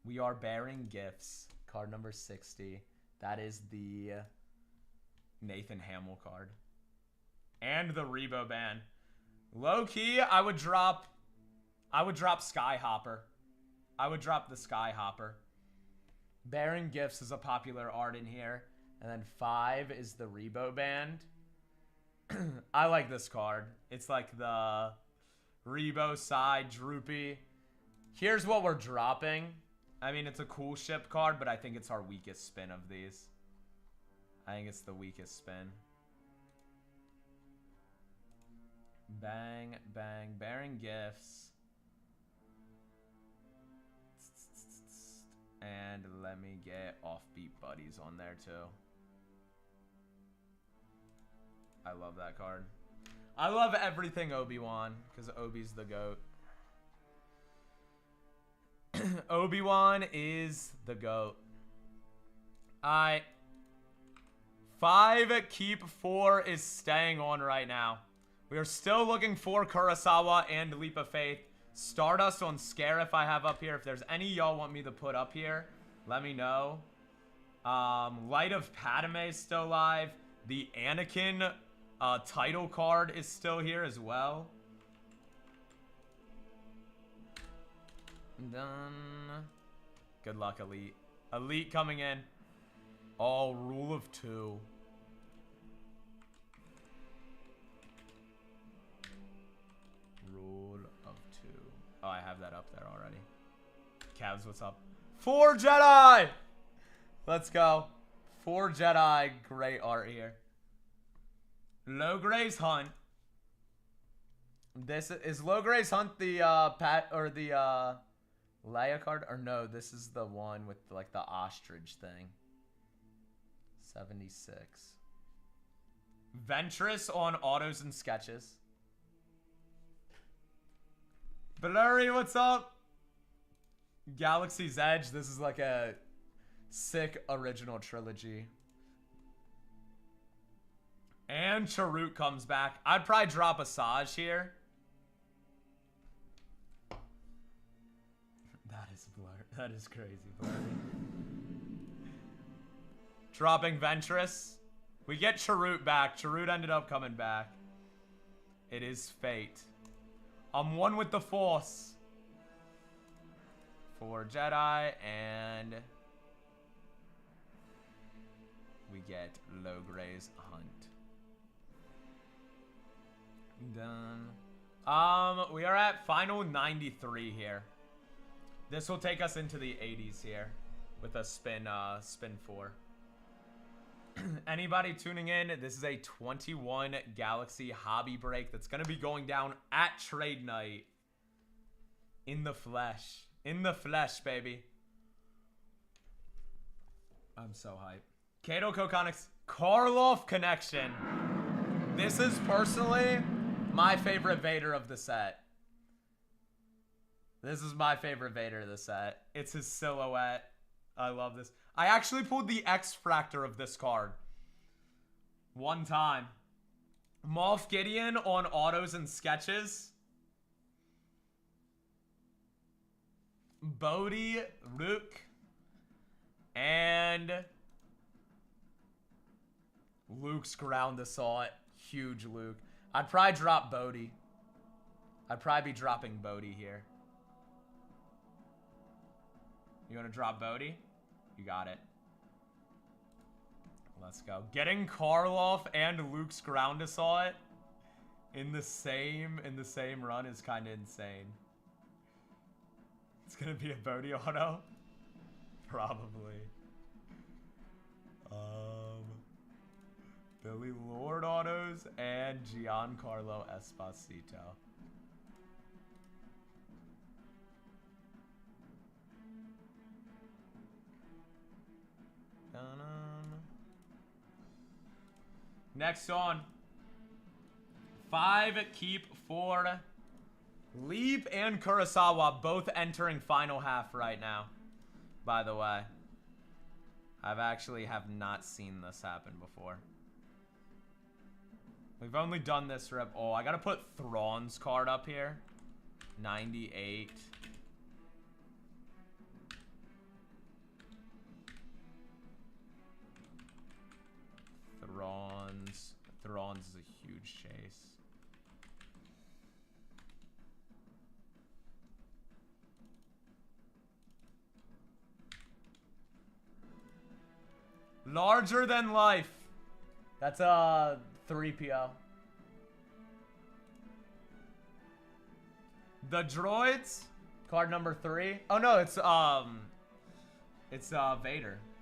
We are bearing gifts. Card number 60. That is the Nathan Hamill card. And the Rebo Band. Low key, I would drop Skyhopper. I would drop the Skyhopper. Bearing Gifts is a popular art in here. And then 5 is the Rebo Band. I like this card. It's like the Rebo side, Droopy. Here's what we're dropping. I mean, it's a cool ship card, but I think it's our weakest spin of these. I think it's the weakest spin. Bang, bang, Bearing Gifts. And let me get Offbeat Buddies on there too. I love that card. I love everything Obi-Wan, because Obi's the GOAT. Obi-Wan is the GOAT. Alright. 5, keep 4 is staying on right now. We are still looking for Kurosawa and Leap of Faith. Stardust on Scarif I have up here. If there's any y'all want me to put up here, let me know. Light of Padme is still live. The Anakin title card is still here as well. Done. Good luck, Elite. Elite coming in. All Rule of 2. Rule of 2. Oh, I have that up there already. Cavs, what's up? 4 Jedi! Let's go. 4 Jedi. Great art here. Logray's Hunt. This is Logray's Hunt the Leia card, or no, this is the one with like the ostrich thing. 76. Ventress on autos and sketches. Blurry, what's up? Galaxy's Edge. This is like a sick original trilogy. And Charut comes back. I'd probably drop Asajj here. That is blur. That is crazy, Blurry. Dropping Ventress. We get Charut back. Charut ended up coming back. It is fate. I'm one with the Force. 4 Jedi, and we get Logray's Hunt. Done. We are at final 93 here. This will take us into the 80s here with a spin 4. Anybody tuning in, this is a 21 Galaxy hobby break that's going to be going down at trade night. In the flesh. In the flesh, baby. I'm so hyped. Kato Kokonix, Karloff Connection. This is personally my favorite Vader of the set. This is my favorite Vader of the set. It's his silhouette. I love this. I actually pulled the X-Fractor of this card. One time. Moff Gideon on autos and sketches. Bodhi, Luke, and Luke's ground assault. Huge Luke. I'd probably drop Bodhi. I'd probably be dropping Bodhi here. You want to drop Bodhi? You got it. Let's go. Getting Karloff and Luke's ground assault in the same run is kind of insane. It's gonna be a Bodhi auto, probably. Billy Lord autos and Giancarlo Esposito. Next on. 5 keep for Leap and Kurosawa, both entering final half right now, by the way. I've actually have not seen this happen before. We've only done this rep. Oh, I gotta put Thrawn's card up here. 98. Thrawn's is a huge chase. Larger than life. That's a 3PO. The droids, card number 3. Oh no, it's Vader.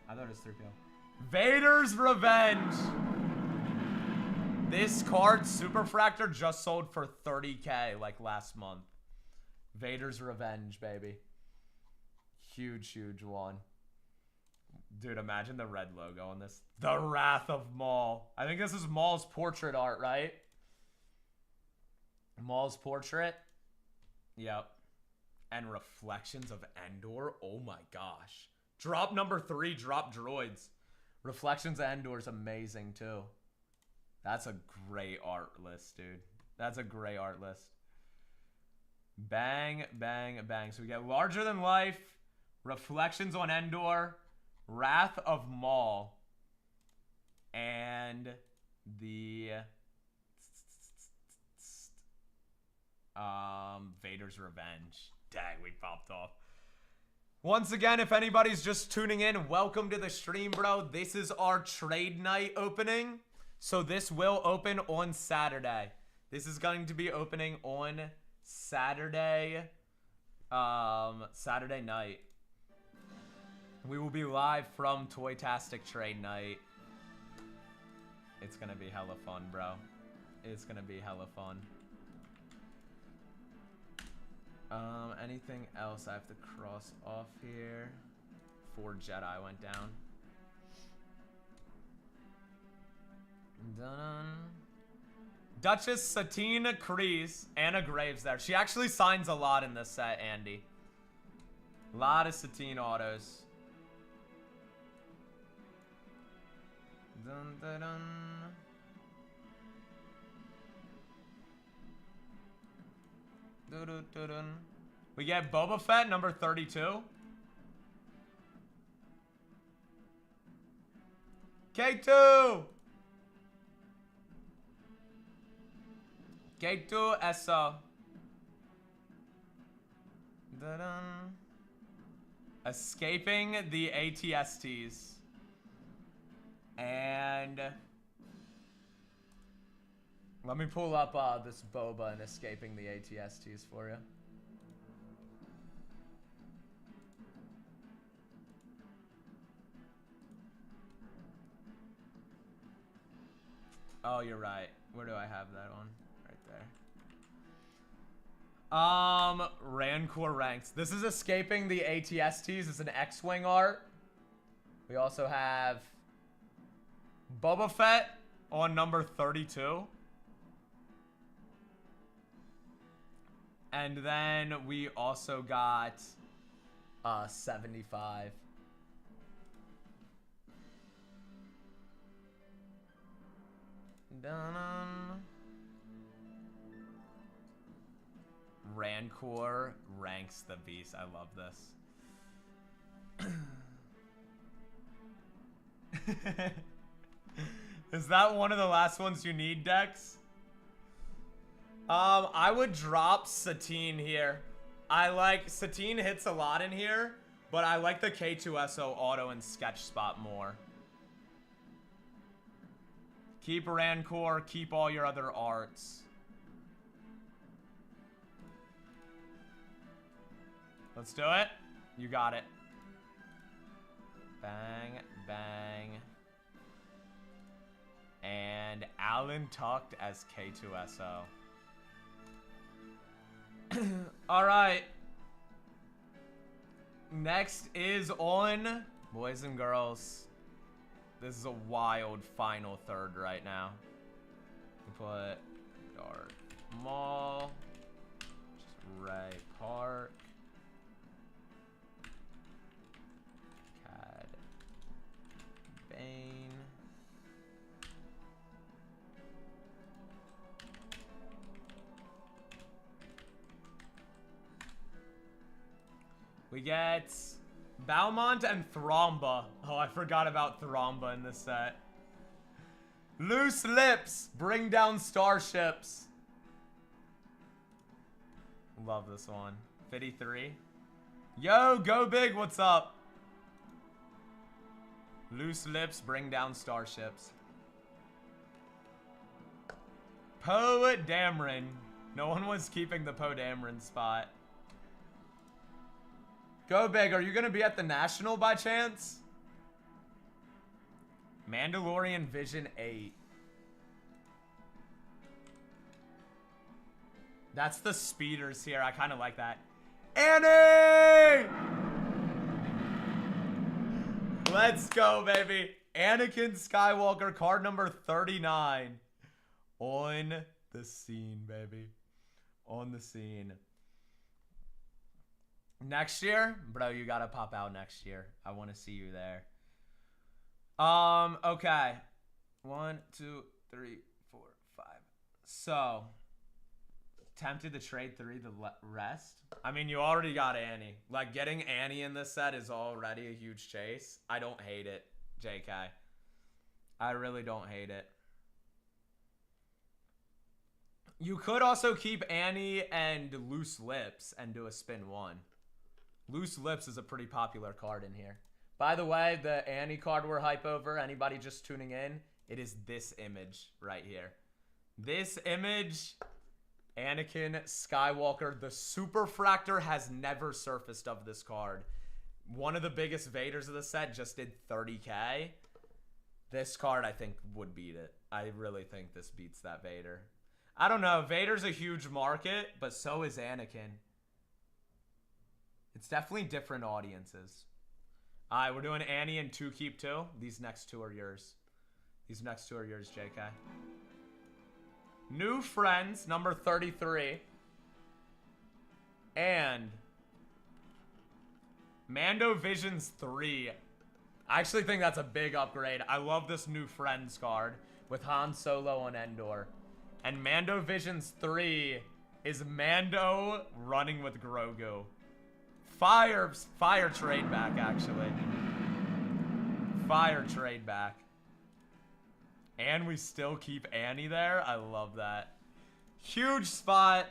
I thought it was 3PO. Vader's Revenge. This card, Superfractor, just sold for 30K like last month. Vader's Revenge, baby. Huge, huge one. Dude, imagine the red logo on this. The Wrath of Maul. I think this is Maul's portrait art, right? Maul's portrait. Yep. And Reflections of Endor. Oh my gosh. Drop number 3, drop droids. Reflections of Endor is amazing too. That's a great art list, dude. That's a great art list. Bang, bang, bang. So we get Larger Than Life, Reflections on Endor, Wrath of Maul, and the Vader's Revenge. Dang, we popped off. Once again, if anybody's just tuning in, welcome to the stream, bro. This is our trade night opening. So this will open on Saturday. This is going to be opening on Saturday, Saturday night. We will be live from Toy-tastic Trade Night. It's gonna be hella fun, bro. It's gonna be hella fun. Anything else I have to cross off here? 4 Jedi went down. Dun. Duchess Satine Kryze, Anna Graves there. She actually signs a lot in this set, Andy. A lot of Satine autos. Dun, dun, dun. Dun, dun, dun, dun. We get Boba Fett, number 32. K2! K2 Essa. Dun-dun. Escaping the ATSTs. And let me pull up this Boba and Escaping the ATSTs for you. Oh, you're right. Where do I have that on? Right there. Rancor ranks. This is Escaping the ATSTs. It's an X-Wing art. We also have Boba Fett on number 32. And then we also got 75. Dun. Rancor ranks the beast. I love this. Is that one of the last ones you need, Dex? I would drop Satine here. I like Satine hits a lot in here, but I like the K2SO auto and sketch spot more. Keep Rancor, keep all your other arts. Let's do it. You got it. Bang, bang. And Alan Tucked as K2SO. Alright. Next is on boys and girls. This is a wild final third right now. Put Dark Maul. Just Ray Park. Cad Bane. We get Balmont and Thromba. Oh, I forgot about Thromba in this set. Loose Lips. Bring down starships. Love this one. 53. Yo, go big. What's up? Loose Lips. Bring down starships. Poe Dameron. No one was keeping the Poe Dameron spot. Go big. Are you going to be at the National by chance? Mandalorian Vision 8. That's the speeders here. I kind of like that. Annie! Let's go, baby. Anakin Skywalker, card number 39. On the scene, baby. On the scene. Next year? Bro, you gotta pop out next year. I want to see you there. Okay. 1, 2, 3, 4, 5. So, tempted to trade 3 the rest? I mean, you already got Annie. Like, getting Annie in this set is already a huge chase. I don't hate it, JK. I really don't hate it. You could also keep Annie and Loose Lips and do a spin 1. Loose Lips is a pretty popular card in here. By the way, the Annie card we're hype over, anybody just tuning in, it is this image right here. This image, Anakin Skywalker. The Superfractor has never surfaced of this card. One of the biggest Vaders of the set just did 30K. This card, I think, would beat it. I really think this beats that Vader. I don't know. Vader's a huge market, but so is Anakin. It's definitely different audiences. All right, we're doing Annie and 2 keep 2. These next 2 are yours. These next 2 are yours, JK. New Friends, number 33. And Mando Visions 3. I actually think that's a big upgrade. I love this New Friends card with Han Solo and Endor. And Mando Visions 3 is Mando running with Grogu. Fire trade back, actually. Fire trade back. And we still keep Annie there. I love that. Huge spot.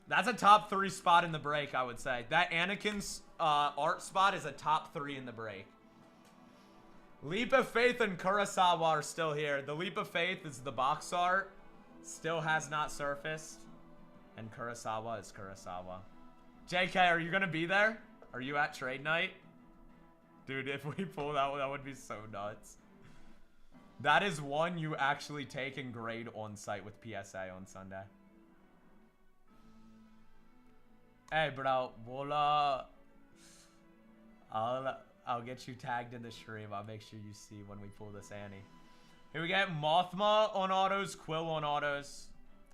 That's a top 3 spot in the break, I would say. That Anakin's art spot is a top 3 in the break. Leap of Faith and Kurosawa are still here. The Leap of Faith is the box art. Still has not surfaced. And Kurosawa is Kurosawa. JK, are you going to be there? Are you at trade night? Dude, if we pull that one, that would be so nuts. That is one you actually take and grade on site with PSA on Sunday. Hey, bro. We'll, I'll get you tagged in the stream. I'll make sure you see when we pull this Annie. Here we get Mothma on autos, Quill on autos.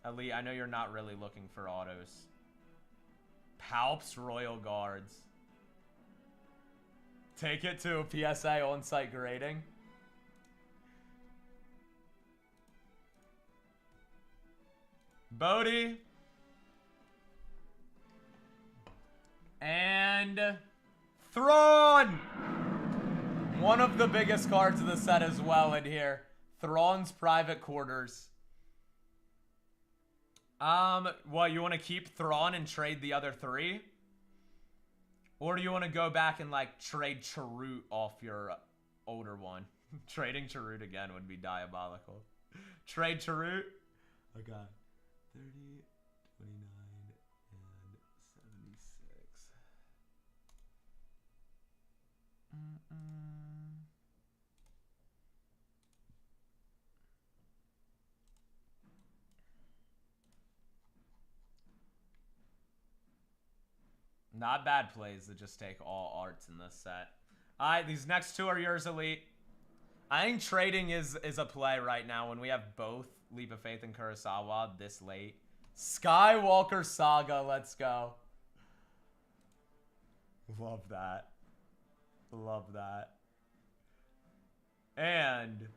Ali, I know you're not really looking for autos. Palps Royal Guards. Take it to a PSA on-site grading. Bodhi. And Thrawn! One of the biggest cards of the set as well in here. Thrawn's Private Quarters. What, you want to keep Thrawn and trade the other 3? Or do you want to go back and, like, trade Chirrut off your older one? Trading Chirrut again would be diabolical. Trade Chirrut. Okay. 30, 29, and 76. Not bad plays to just take all arts in this set. Alright, these next 2 are yours, Elite. I think trading is a play right now when we have both Leap of Faith and Kurosawa this late. Skywalker Saga, let's go. Love that. Love that. And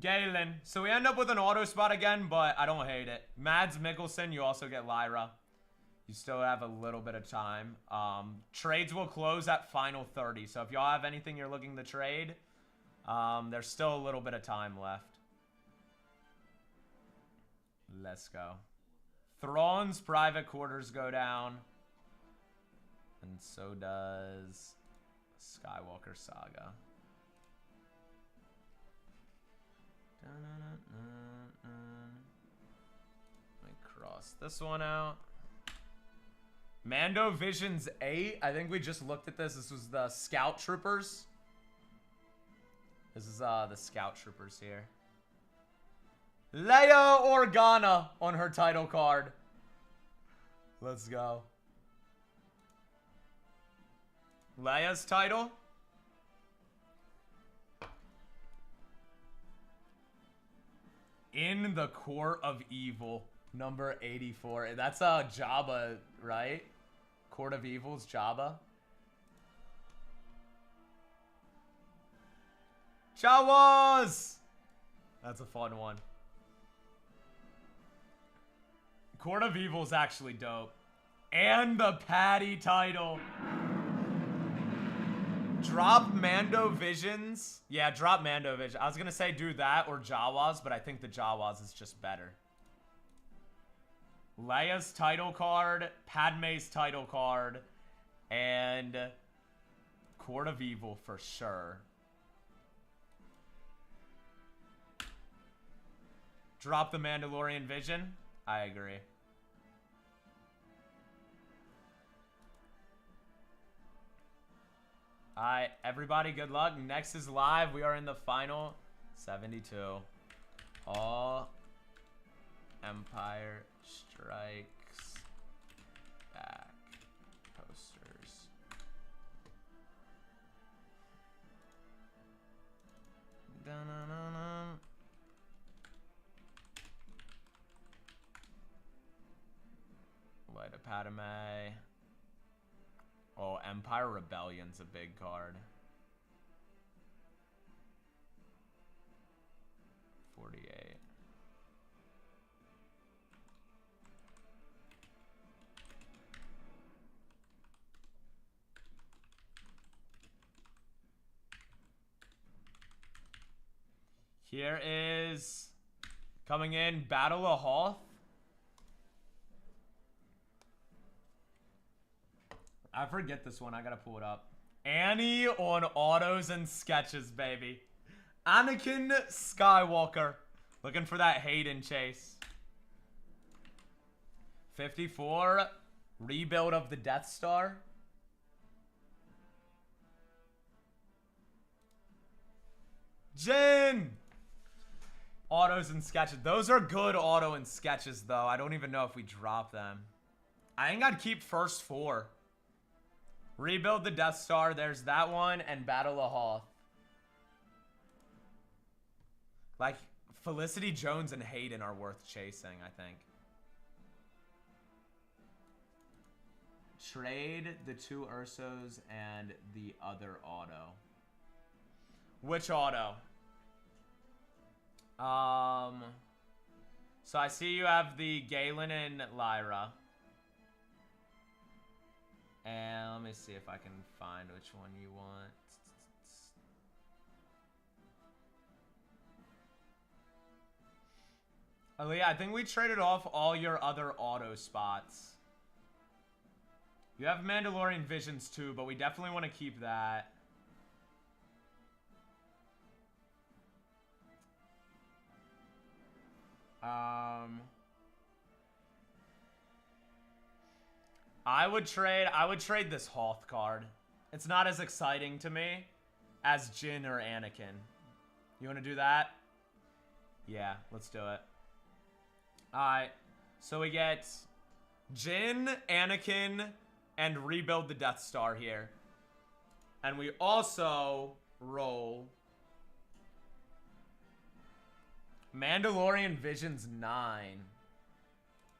Galen. So we end up with an auto spot again, but I don't hate it. Mads Mikkelsen, you also get Lyra. You still have a little bit of time. Trades will close at final 30. So if y'all have anything you're looking to trade, there's still a little bit of time left. Let's go. Thrawn's Private Quarters go down. And so does Skywalker Saga. Let me cross this one out. Mando Visions 8. I think we just looked at this. This was the Scout Troopers. This is the Scout Troopers here. Leia Organa on her title card. Let's go. Leia's title. In the Court of Evil, number 84. That's Jabba, right? Court of Evil's Jabba. Jawas! That's a fun one. Court of Evil's actually dope. And the Patty title. Drop Mando Visions. Yeah, drop Mando Visions. I was going to say do that or Jawas, but I think the Jawas is just better. Leia's title card, Padme's title card, and Court of Evil for sure. Drop the Mandalorian Vision. I agree. Alright, everybody, good luck. Next is live. We are in the final 72. All Empire Strikes Back posters. Da-na-na-na. Light of Padme. Oh, Empire Rebellion's a big card. 48. Here is coming in Battle of Hoth. I forget this one. I gotta pull it up. Annie on autos and sketches, baby. Anakin Skywalker. Looking for that Hayden chase. 54. Rebuild of the Death Star. Jin. Autos and sketches. Those are good auto and sketches, though. I don't even know if we drop them. I think I'd keep first 4. Rebuild the Death Star. There's that one. And Battle of Hoth. Like, Felicity Jones and Hayden are worth chasing, I think. Trade the 2 Ursos and the other auto. Which auto? So I see you have the Galen and Lyra. And let me see if I can find which one you want. Oh yeah, I think we traded off all your other auto spots. You have Mandalorian Visions too, but we definitely want to keep that. I would trade this Hoth card. It's not as exciting to me as Jin or Anakin. You want to do that? Yeah, let's do it. Alright, so we get Jin, Anakin, and rebuild the Death Star here. And we also roll Mandalorian Visions 9,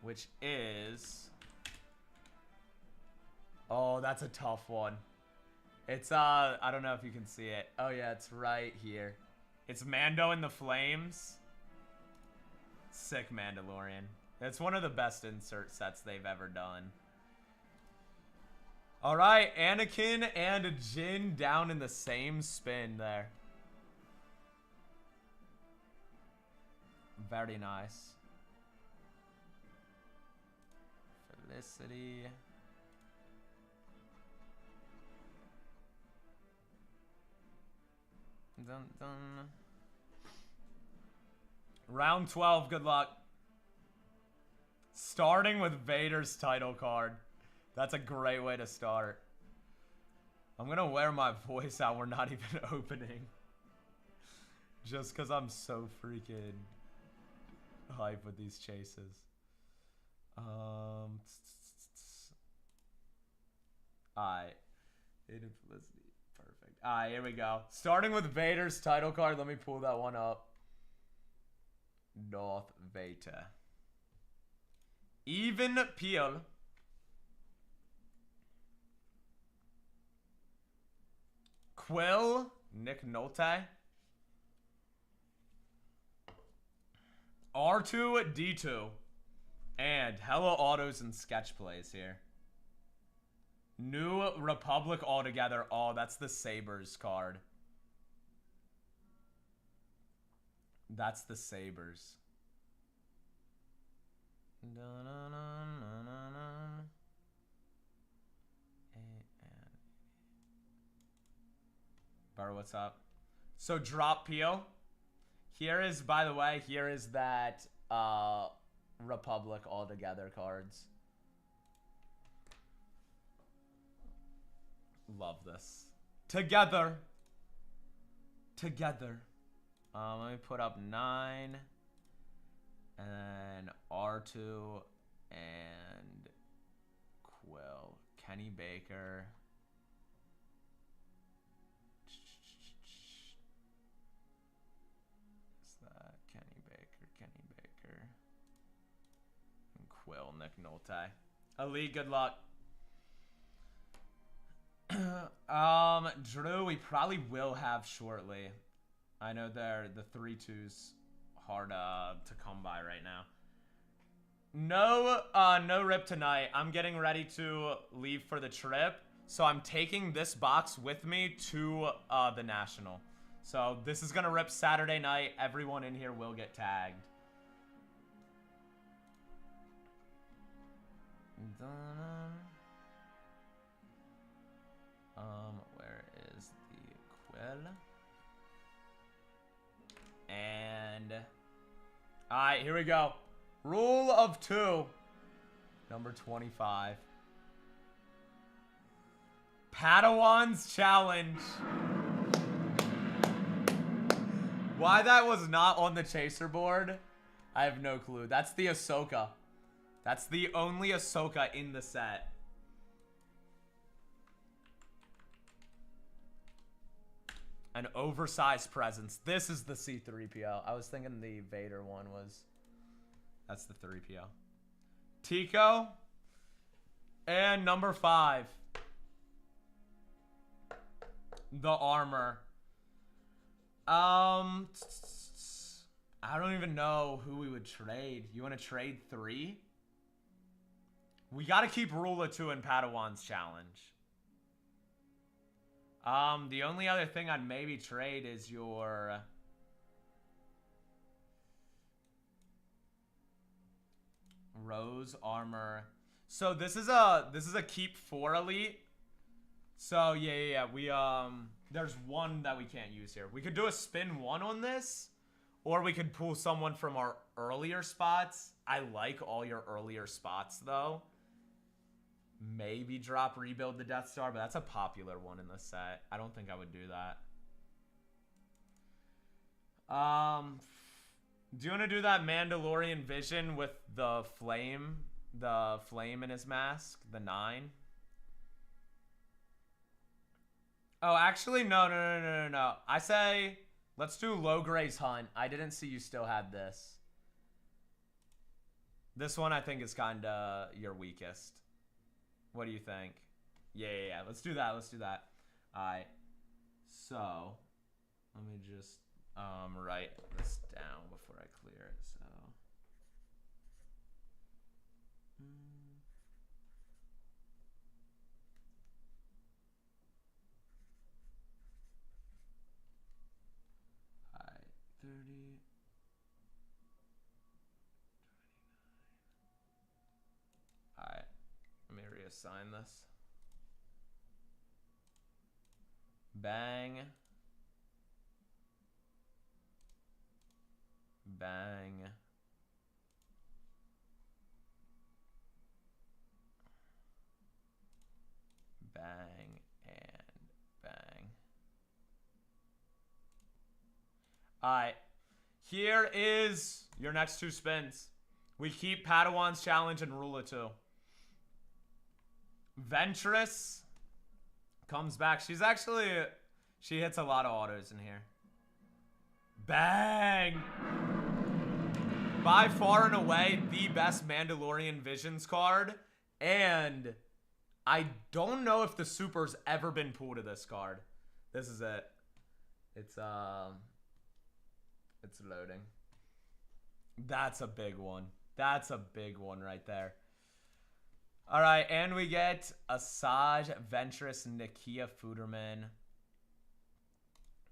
which is... Oh, that's a tough one. It's, I don't know if you can see it. Oh, yeah, it's right here. It's Mando in the Flames. Sick Mandalorian. It's one of the best insert sets they've ever done. All right, Anakin and Jin down in the same spin there. Very nice. Felicity. Dun, dun. Round 12, good luck. Starting with Vader's title card. That's a great way to start. I'm gonna wear my voice out. We're not even opening. Just because I'm so freaking hype with these chases. Alright. Hidden Felicity. Perfect. Alright, here we go. Starting with Vader's title card. Let me pull that one up. Darth Vader. Even Peel. Quill. Nick Nolte. R2-D2. And hella autos and sketch plays here. New Republic altogether. Oh, that's the Sabers card. That's the Sabers. Bar, what's up? So drop Peel. Here is, by the way, here is that Republic altogether cards. Love this. Together. Together. Let me put up 9. And R2 and Quill. Kenny Baker. Is that Kenny Baker? Kenny Baker. And Quill, Nick Nolte. Ali, good luck. Drew, we probably will have shortly. I know they're the 3-2's hard to come by right now. No rip tonight. I'm getting ready to leave for the trip, so I'm taking this box with me to the National. So this is gonna rip Saturday night. Everyone in here will get tagged. Where is the Quill? And alright, here we go. Rule of 2. Number 25. Padawan's Challenge. Why that was not on the chaser board, I have no clue. That's the Ahsoka. That's the only Ahsoka in the set. An oversized presence. This is the C-3PO. I was thinking the Vader one was... That's the 3PO. Tico. And number 5. The armor. I don't even know who we would trade. You want to trade 3? We got to keep Rule of 2 in Padawan's challenge. The only other thing I'd maybe trade is your... Rose armor. So this is a keep 4 elite. So yeah. We there's one that we can't use here. We could do a spin 1 on this, or we could pull someone from our earlier spots. I like all your earlier spots though. Maybe drop rebuild the Death Star, but that's a popular one in the set. I don't think I would do that. Do you want to do that Mandalorian Vision with the flame in his mask, the 9? Oh, actually, no. I say, let's do Logray's Hunt. I didn't see you still had this. This one I think is kind of your weakest. What do you think? Yeah. Let's do that. Alright. So, let me just write this down before I clear it. So, alright, 30. 29. Alright. Let me reassign this. Bang. Bang. Bang and bang. Alright. Here is your next 2 spins. We keep Padawan's challenge and Rule of 2. Ventress comes back. She hits a lot of autos in here. Bang! By far and away, the best Mandalorian Visions card. And I don't know if the Super's ever been pulled to this card. This is it. It's loading. That's a big one. That's a big one right there. All right, and we get Asajj Ventress, Nakia Fuderman.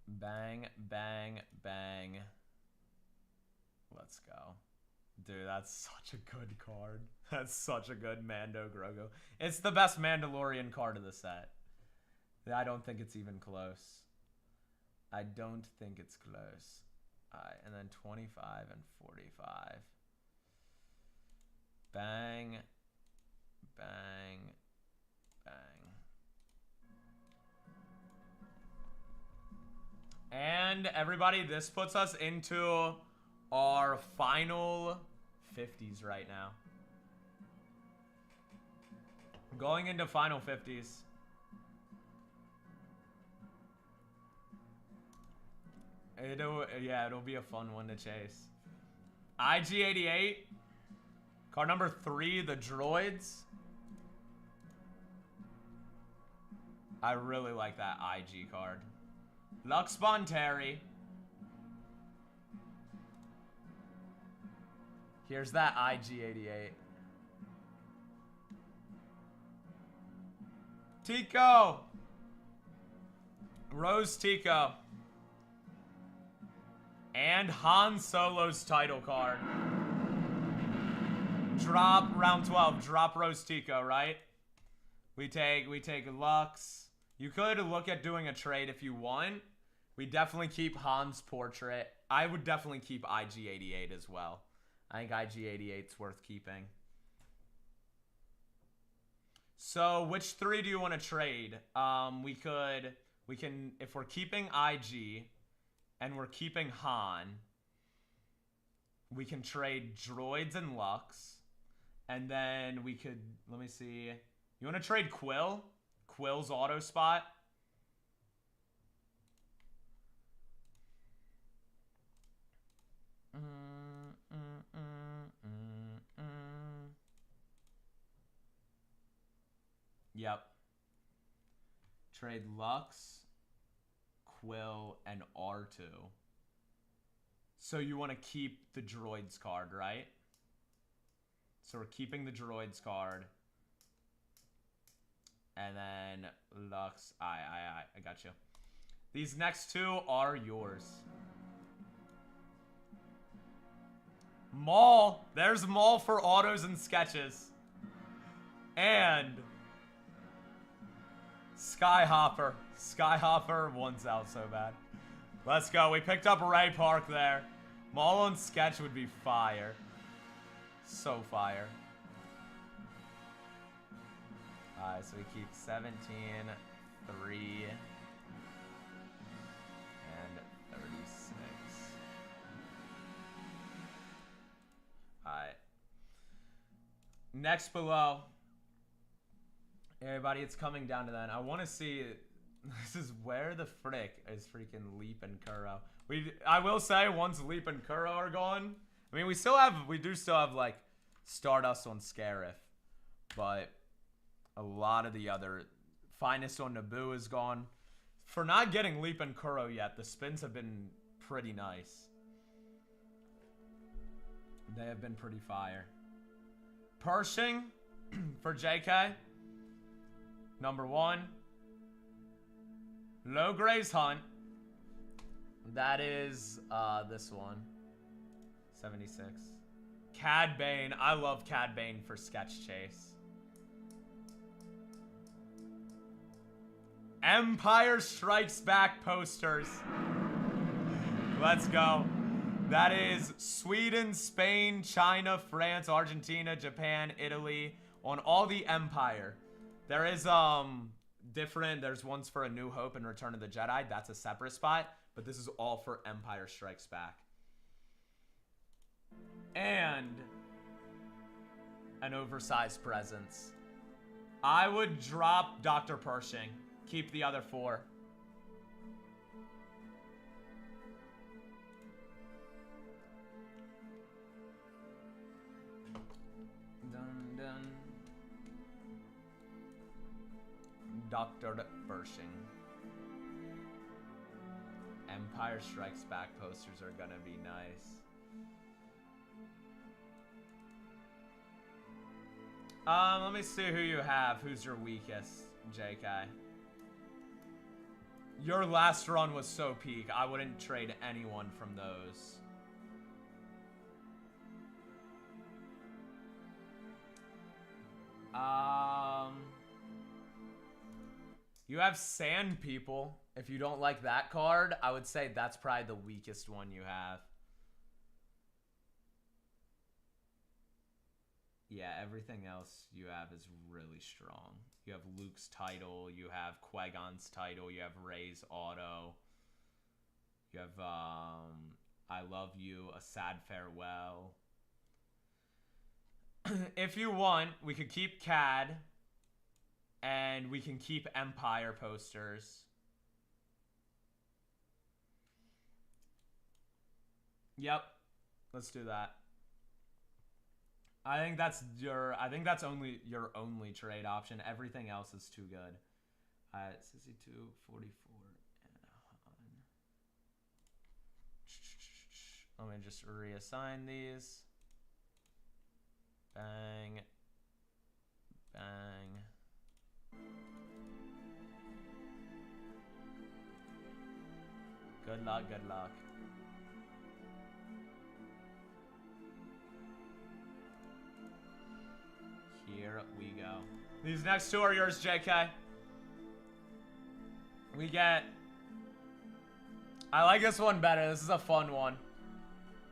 Bang, bang, bang. Let's go. Dude, that's such a good card. That's such a good Mando Grogu. It's the best Mandalorian card of the set. I don't think it's even close. I don't think it's close. Alright, and then 25 and 45. Bang. Bang. Bang. And everybody, this puts us into our final 50s right now. Going into final 50s. It'll be a fun one to chase. IG-88. Card number 3, the droids. I really like that IG card. Lux Bonteri. Here's that IG-88. Tico. Rose Tico. And Han Solo's title card. Drop round 12. Drop Rose Tico, right? We take Lux. You could look at doing a trade if you want. We definitely keep Han's portrait. I would definitely keep IG-88 as well. I think IG-88's worth keeping. So, which 3 do you want to trade? We can, if we're keeping IG and we're keeping Han, we can trade droids and Lux. And then we could, let me see. You want to trade Quill? Quill's auto spot? Yep. Trade Lux, Quill, and R2. So you want to keep the Droids card, right? So we're keeping the Droids card. And then Lux. I got you. These next two are yours. Maul. There's Maul for autos and sketches. And Skyhopper. Skyhopper one's out so bad. Let's go. We picked up Ray Park there. Maul on sketch would be fire. So fire. Alright, so we keep 17, 3, and 36. Alright. Next below. Everybody, it's coming down to that. I want to see... This is where the frick is freaking Leap and Kuro. I will say, once Leap and Kuro are gone... I mean, we do still have, like, Stardust on Scarif. But... a lot of the other Finest on Naboo is gone. For not getting Leap and Kuro yet, the spins have been pretty nice. They have been pretty fire. Pershing for JK. Number 1. Logray's Hunt. That is this one. 76. Cad Bane. I love Cad Bane for Sketch Chase. Empire Strikes Back posters. Let's go. That is Sweden, Spain, China, France, Argentina, Japan, Italy. On all the Empire. There is there's ones for A New Hope and Return of the Jedi. That's a separate spot. But this is all for Empire Strikes Back. And an oversized presence. I would drop Dr. Pershing. Keep the other 4. Dun, dun. Dr. Pershing. Empire Strikes Back posters are gonna be nice. Let me see who you have. Who's your weakest, JK? Your last run was so peak. I wouldn't trade anyone from those. You have Sand People. If you don't like that card, I would say that's probably the weakest one you have. Yeah, everything else you have is really strong. You have Luke's title, you have Qui-Gon's title, you have Rey's auto. You have I Love You, A Sad Farewell. If you want, we could keep CAD. And we can keep Empire posters. Yep. Let's do that. I think that's only your only trade option. Everything else is too good. 62, 44, and let me just reassign these. Bang. Bang. Good luck, good luck. Here we go. These next 2 are yours, JK. We get... I like this one better. This is a fun one.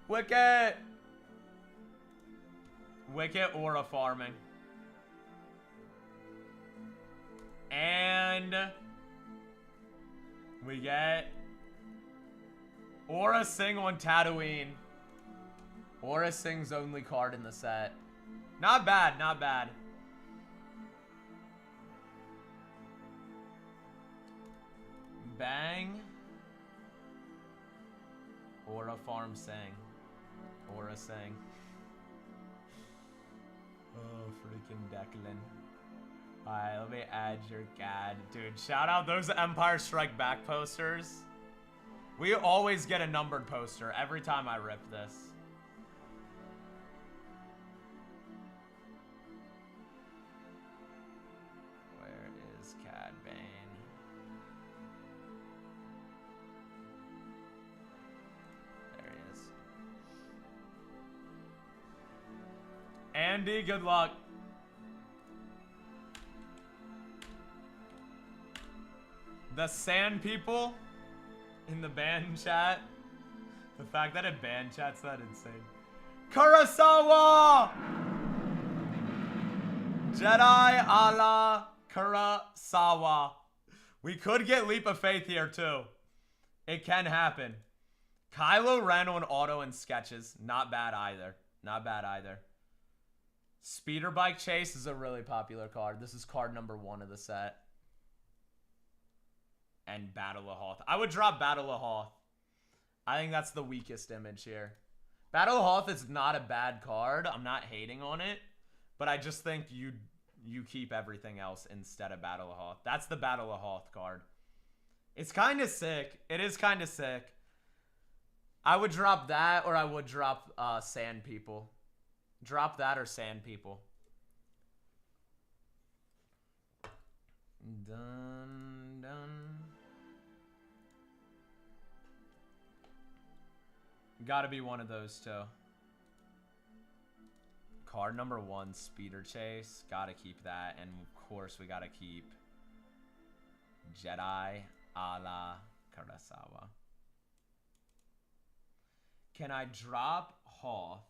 Wicket! Wicket Aura farming. And... we get... Aura Sing on Tatooine. Aura Sing's only card in the set. Not bad, not bad. Bang. Aura Farm Sing. Aura Sing. Oh, freaking Declan. Alright, let me add your CAD. Dude, shout out those Empire Strike Back posters. We always get a numbered poster every time I rip this. Where is Cad Bane? There he is. Andy, good luck. The Sand People in the band chat. The fact that it band chat's that insane. Kurosawa! Jedi a la Kurosawa. We could get Leap of Faith here too. It can happen. Kylo Ren on auto and sketches. Not bad either. Not bad either. Speeder Bike Chase is a really popular card. This is card number 1 of the set. And Battle of Hoth. I would drop Battle of Hoth. I think that's the weakest image here. Battle of Hoth is not a bad card. I'm not hating on it. But I just think you keep everything else instead of Battle of Hoth. That's the Battle of Hoth card. It's kind of sick. It is kind of sick. I would drop that or I would drop Sand People. Drop that or Sand People. Dun, dun. Gotta be one of those two. Card number 1, Speeder Chase. Gotta keep that. And of course we gotta keep Jedi a la Kurosawa. Can I drop Hoth?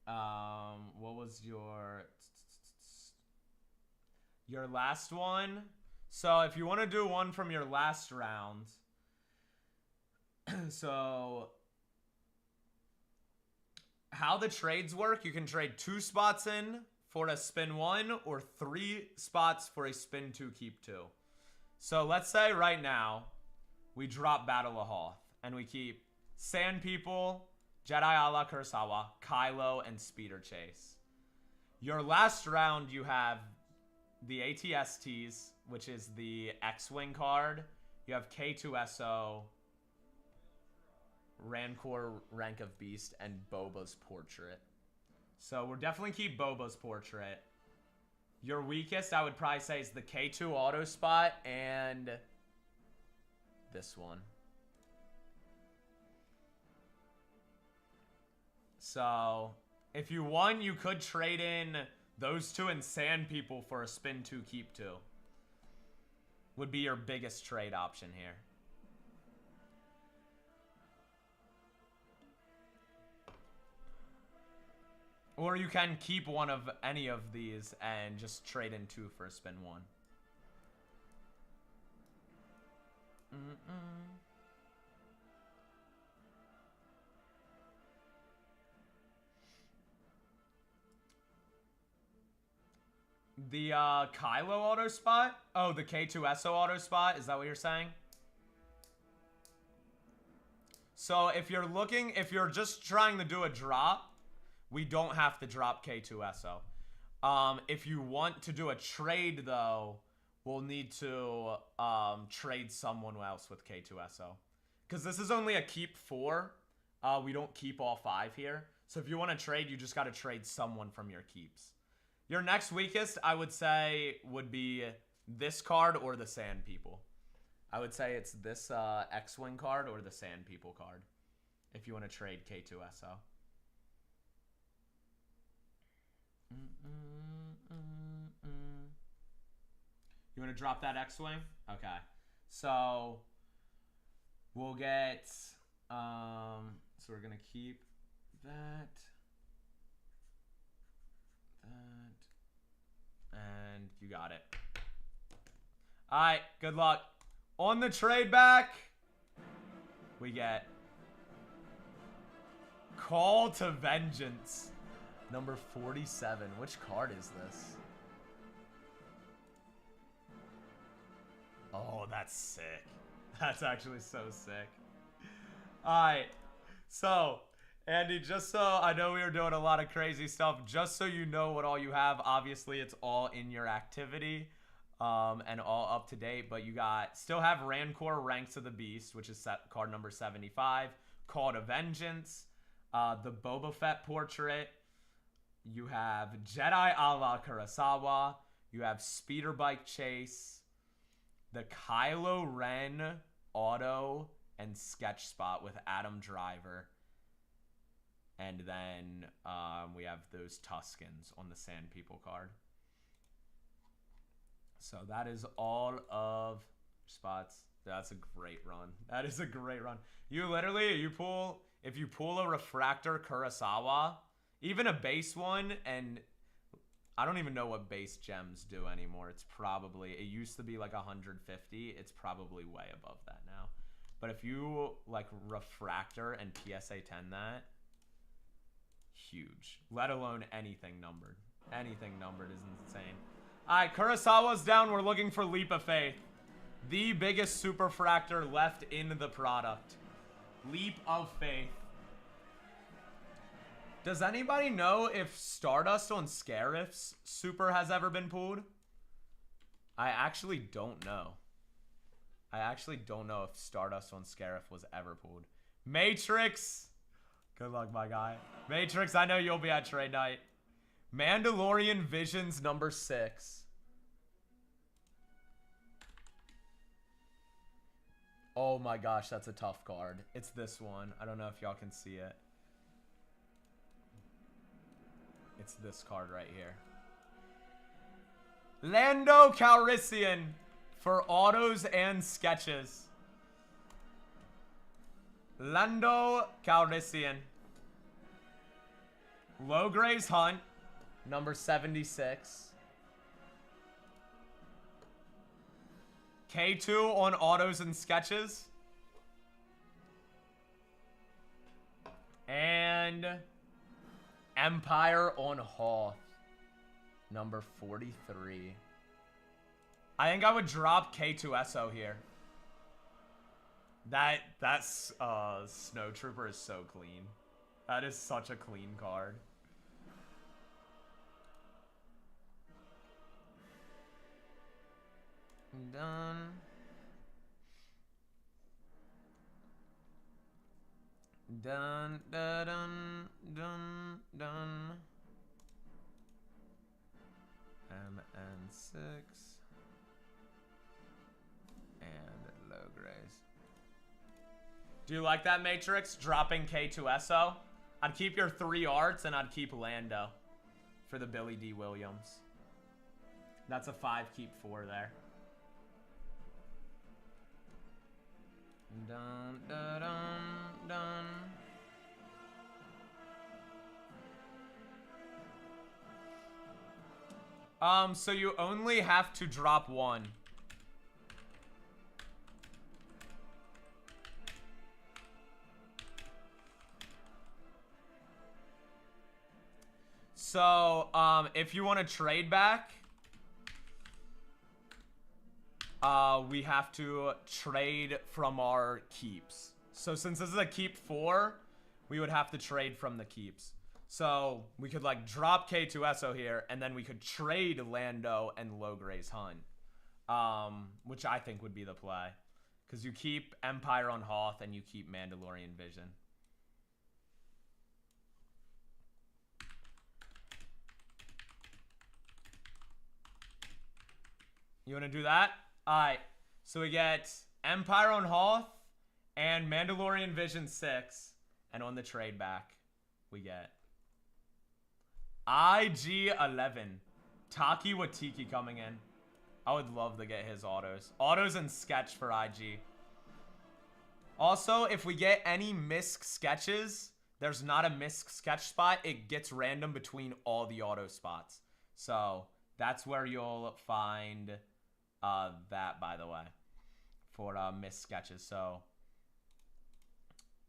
What was your last one? So if you want to do one from your last round, so how the trades work, you can trade 2 spots in for a spin 1 or 3 spots for a spin 2, keep 2. So let's say right now we drop Battle of Hoth and we keep Sand People, Jedi a la Kurosawa, Kylo, and Speeder Chase. Your last round you have the ATSTs, which is the X-Wing card. You have K2SO, Rancor Rank of Beast, and Boba's Portrait. So we'll definitely keep Boba's Portrait. Your weakest, I would probably say, is the K2 auto spot and this one. So if you won, you could trade in those 2 and Sand People for a spin 2, keep 2. Would be your biggest trade option here. Or you can keep one of any of these and just trade in 2 for a spin 1. The Kylo auto spot? Oh, the K2SO auto spot? Is that what you're saying? So if you're just trying to do a drop, we don't have to drop K2SO. If you want to do a trade, though, we'll need to trade someone else with K2SO. Because this is only a keep 4. We don't keep all 5 here. So if you want to trade, you just got to trade someone from your keeps. Your next weakest, I would say, would be this card or the Sand People. I would say it's this X-Wing card or the Sand People card. If you want to trade K2SO. You want to drop that X-Wing? Okay. So we'll get so we're gonna keep that, and you got it. Alright, good luck. On the trade back, we get Call to Vengeance. Number 47. Which card is this? Oh, that's sick. That's actually so sick. Alright. So, Andy, just so I know we were doing a lot of crazy stuff, just so you know what all you have, obviously it's all in your activity and all up to date, but you still have Rancor Ranks of the Beast, which is card number 75, Call to Vengeance, the Boba Fett portrait, you have Jedi a la Kurosawa, you have Speeder Bike Chase, the Kylo Ren auto and sketch spot with Adam Driver. And then we have those Tuskens on the Sand People card. So that is all of spots. That's a great run. That is a great run. You literally, if you pull a Refractor Kurosawa, even a base one, and I don't even know what base gems do anymore. It used to be like 150. It's probably way above that now. But if you like Refractor and PSA 10 that, huge. Let alone anything numbered. Anything numbered is insane. Alright, Kurosawa's down. We're looking for Leap of Faith. The biggest superfractor left in the product. Leap of Faith. Does anybody know if Stardust on Scarif's super has ever been pulled? I actually don't know. I actually don't know if Stardust on Scarif was ever pulled. Matrix! Good luck, my guy. Matrix, I know you'll be at trade night. Mandalorian Visions number 6. Oh my gosh, that's a tough card. It's this one. I don't know if y'all can see it. It's this card right here. Lando Calrissian for autos and sketches. Lando Calrissian. Logres Hunt, number 76. K2 on autos and sketches. And Empire on Hoth, number 43. I think I would drop K2SO here. That's Snow Trooper is so clean. That is such a clean card. Done. Done, dun, dun, dun, done. MN6. And low grays. Do you like that, Matrix? Dropping K2SO? I'd keep your 3 arts and I'd keep Lando for the Billy D. Williams. That's a 5, keep 4 there. Dun, dun, dun, dun. So you only have to drop 1. So, if you want to trade back, we have to trade from our keeps. So since this is a keep 4, we would have to trade from the keeps. So we could like drop K2SO here, and then we could trade Lando and Logres Hunt, which I think would be the play, because you keep Empire on Hoth and you keep Mandalorian Vision. You want to do that? Alright, so we get Empire on Hoth and Mandalorian Vision 6. And on the trade back, we get IG-11. Taki Watiki coming in. I would love to get his autos. Autos and sketch for IG. Also, if we get any misc sketches, there's not a misc sketch spot. It gets random between all the auto spots. So that's where you'll find that, by the way, for missed sketches. So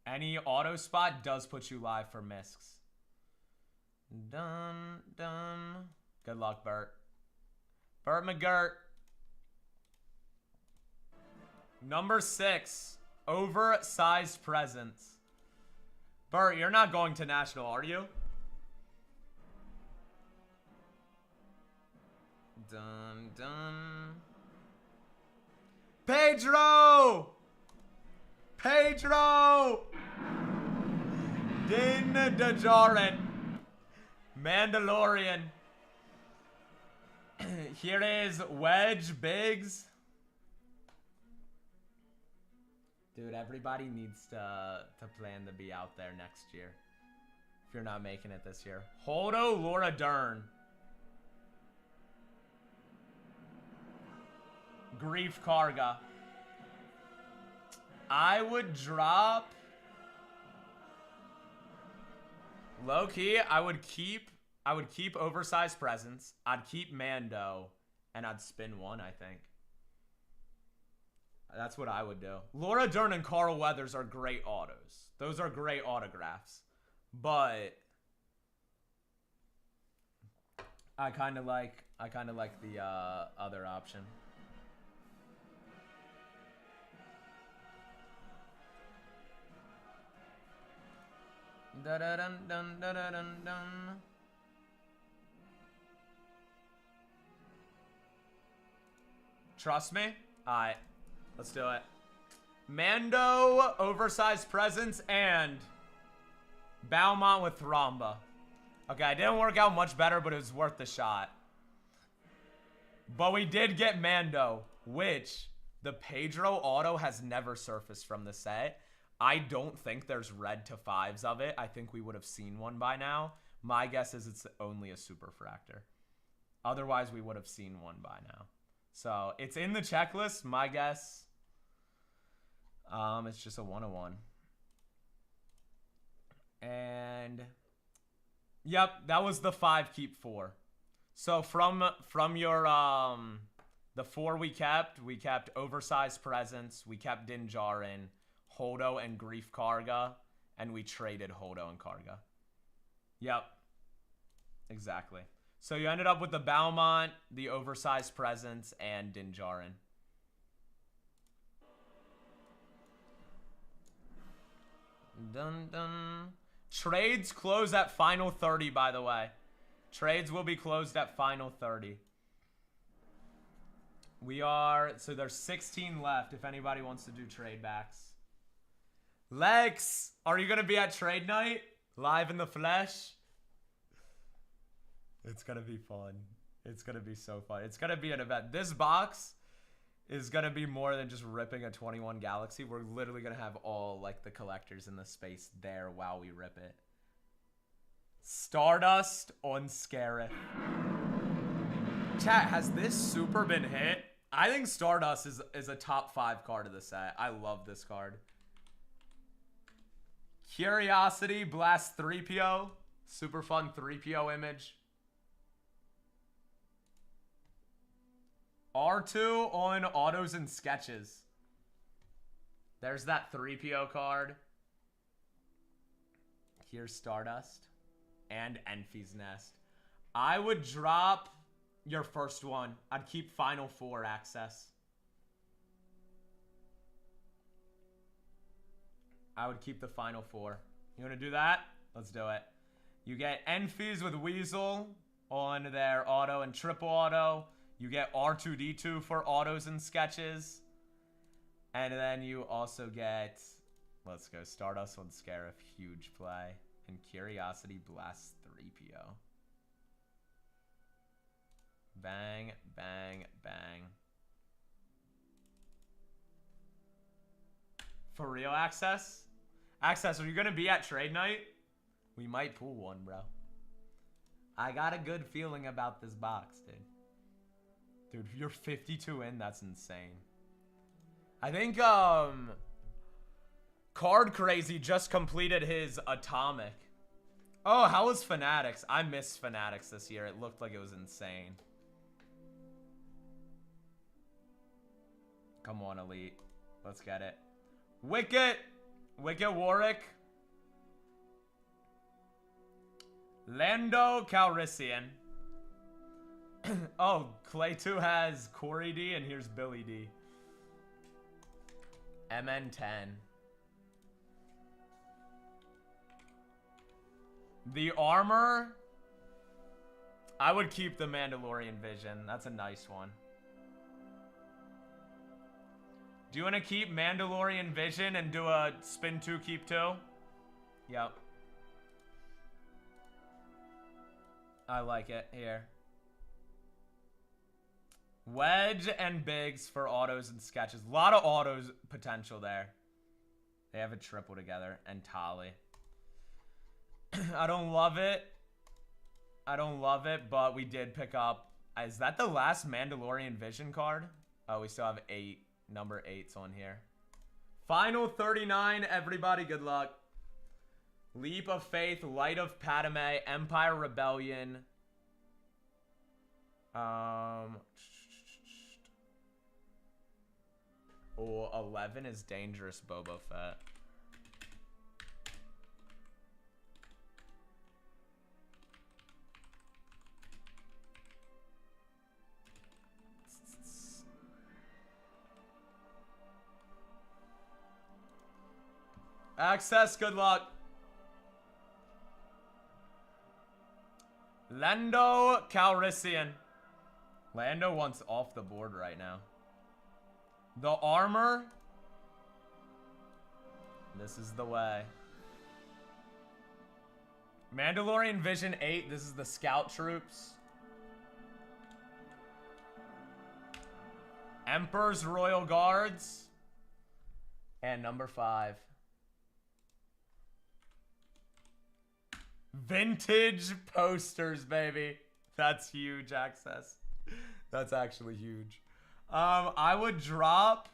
any auto spot does put you live for miscs. Done, done. Good luck, Bert. Bert McGirt. Number 6, oversized presents. Bert, you're not going to National, are you? Dun, dun. Pedro! Pedro! Din Djarin. Mandalorian. Here is Wedge Biggs. Dude, everybody needs to plan to be out there next year. If you're not making it this year. Holdo, Laura Dern. Grief Karga. I would drop... Low key, I would keep Oversized Presence. I'd keep Mando. And I'd spin one, I think. That's what I would do. Laura Dern and Carl Weathers are great autos. Those are great autographs. But I kind of like the other option. Dun, dun, dun, dun, dun, dun. Trust me? Alright. Let's do it. Mando, Oversized Presence, and Balmont with Thromba. Okay, it didn't work out much better, but it was worth the shot. But we did get Mando, which the Pedro auto has never surfaced from the set. I don't think there's red to 5s of it. I think we would have seen one by now. My guess is it's only a Superfractor. Otherwise, we would have seen one by now. So, it's in the checklist. My guess, it's just a 101. And, yep, that was the 5 keep 4. So, from your, the 4 we kept Oversized Presence, we kept Din Djarin, Holdo and Grief Karga, and we traded Holdo and Karga. Yep. Exactly. So you ended up with the Balmont, the Oversized Presence, and Din Djarin. Dun dun. Trades close at final 30, by the way. Trades will be closed at final 30. So there's 16 left if anybody wants to do trade backs. Lex, are you going to be at trade night? Live in the flesh? It's going to be fun. It's going to be so fun. It's going to be an event. This box is going to be more than just ripping a 21 Galaxy. We're literally going to have all like the collectors in the space there while we rip it. Stardust on Scarif. Chat, has this super been hit? I think Stardust is a top 5 card of the set. I love this card. Curiosity, Blast 3PO. Super fun 3PO image. R2 on autos and sketches. There's that 3PO card. Here's Stardust. And Enfy's Nest. I would drop your first one. I'd keep Final 4 access. I would keep the Final 4. You want to do that? Let's do it. You get Enfys with Weasel on their auto and triple auto. You get R2-D2 for autos and sketches. And then you also get, let's go, Stardust on Scarif, huge play. And Curiosity Blast 3PO. Bang, bang, bang. For real, Access? Access, are you going to be at trade night? We might pull one, bro. I got a good feeling about this box, dude. Dude, if you're 52 in, that's insane. I think, Card Crazy just completed his Atomic. Oh, how was Fanatics? I missed Fanatics this year. It looked like it was insane. Come on, Elite. Let's get it. Wicket! Wicket Warwick. Lando Calrissian. Oh, Clay 2 has Corey D, and here's Billy D. MN10. The armor, I would keep the Mandalorian Vision. That's a nice one. Do you want to keep Mandalorian Vision and do a spin 2, keep 2? Yep. I like it. Here. Wedge and Biggs for autos and sketches. A lot of autos potential there. They have a triple together. And Tali. I don't love it. I don't love it, but we did pick up. Is that the last Mandalorian Vision card? Oh, we still have 8. Number 8's on here. Final 39, everybody. Good luck. Leap of Faith, Light of Padme, Empire Rebellion. Oh, 11 is Dangerous Boba Fett. Access, good luck. Lando Calrissian. Lando wants off the board right now. The armor. This is the way. Mandalorian Vision 8. This is the scout troops. Emperor's Royal Guards. And number 5. Vintage posters, baby. That's huge access. That's actually huge. I would drop.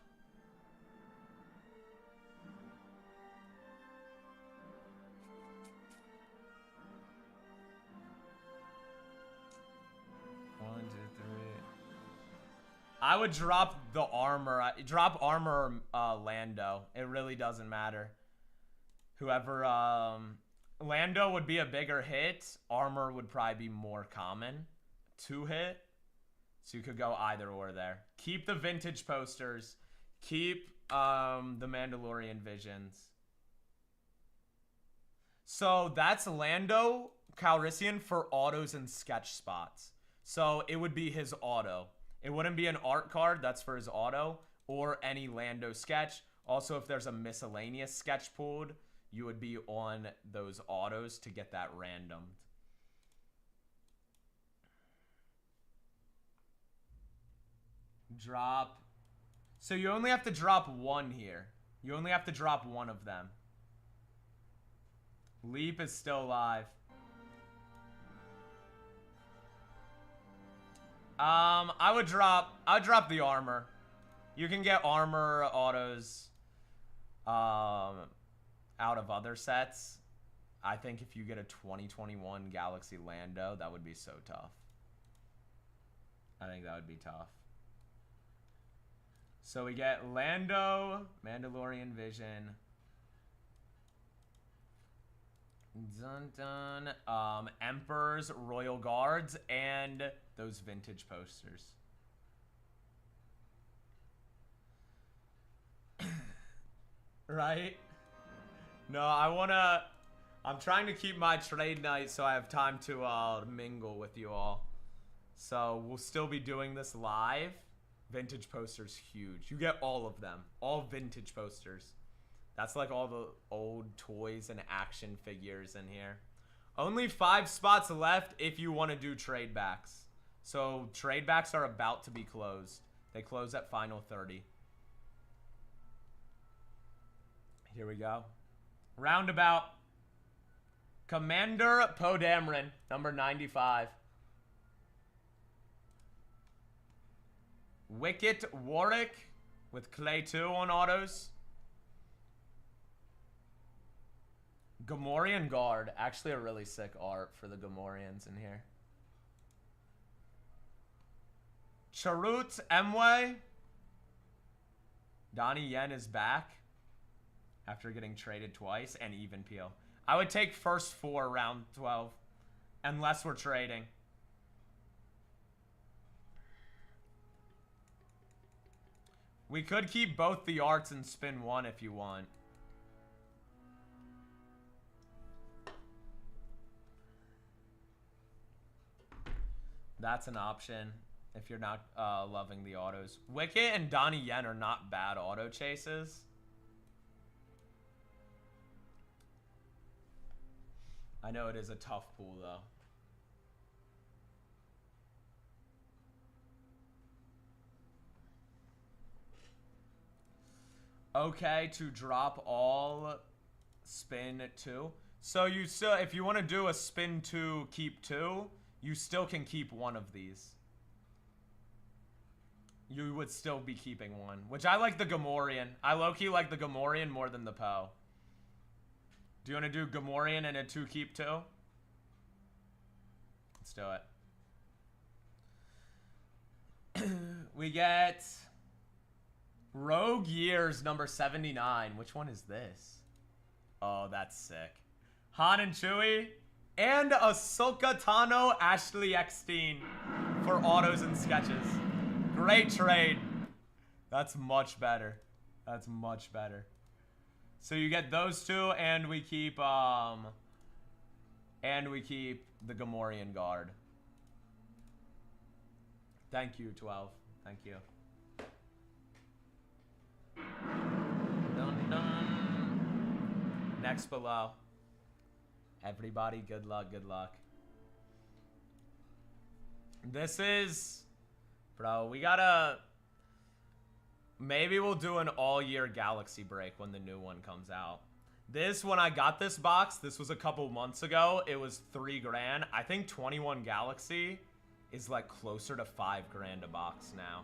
One, two, three. I would drop the armor. Drop armor, Lando. It really doesn't matter. Whoever, Lando would be a bigger hit. Armor would probably be more common to hit. So you could go either or there. Keep the vintage posters. Keep the Mandalorian Visions. So that's Lando Calrissian for autos and sketch spots. So it would be his auto. It wouldn't be an art card. That's for his auto. Or any Lando sketch. Also, if there's a miscellaneous sketch pulled, you would be on those autos to get that randomed. Drop. So you only have to drop one here. You only have to drop one of them. Leap is still alive. I would drop the armor. You can get armor autos out of other sets. I think if you get a 2021 Galaxy Lando, that would be so tough. I think that would be tough. So we get Lando, Mandalorian Vision. Dun dun. Emperor's Royal Guards and those vintage posters. Right? No, I'm trying to keep my trade night so I have time to mingle with you all. So we'll still be doing this live. Vintage posters, huge. You get all of them. All vintage posters. That's like all the old toys and action figures in here. Only 5 spots left if you want to do trade backs. So trade backs are about to be closed. They close at final 30. Here we go. Roundabout. Commander Poe Dameron, number 95. Wicket Warwick with Clay 2 on autos. Gamorrean Guard. Actually a really sick art for the Gamorreans in here. Chirrut Emwe. Donnie Yen is back after getting traded twice, and even peel. I would take first 4 round 12 unless we're trading. We could keep both the arts and spin 1 if you want. That's an option if you're not loving the autos. Wicket and Donnie Yen are not bad auto chases. I know it is a tough pool, though. Okay, to drop all, spin 2. So you still, if you want to do a spin 2, keep 2, you still can keep one of these. You would still be keeping one, which I like the Gamorrean. I low-key like the Gamorrean more than the Poe. Do you want to do Gamorrean and a 2 keep 2? Let's do it. We get Rogue Years number 79. Which one is this? Oh, that's sick. Han and Chewie. And Ahsoka Tano, Ashley Eckstein for autos and sketches. Great trade. That's much better. That's much better. So you get those two, and we keep the Gamorrean guard. Thank you, 12. Thank you. Dun, dun. Next below. Everybody, good luck, good luck. This is, bro, we gotta, maybe we'll do an all-year Galaxy break when the new one comes out. This, when I got this box, this was a couple months ago, it was $3 grand. I think 21 Galaxy is like closer to $5 grand a box now.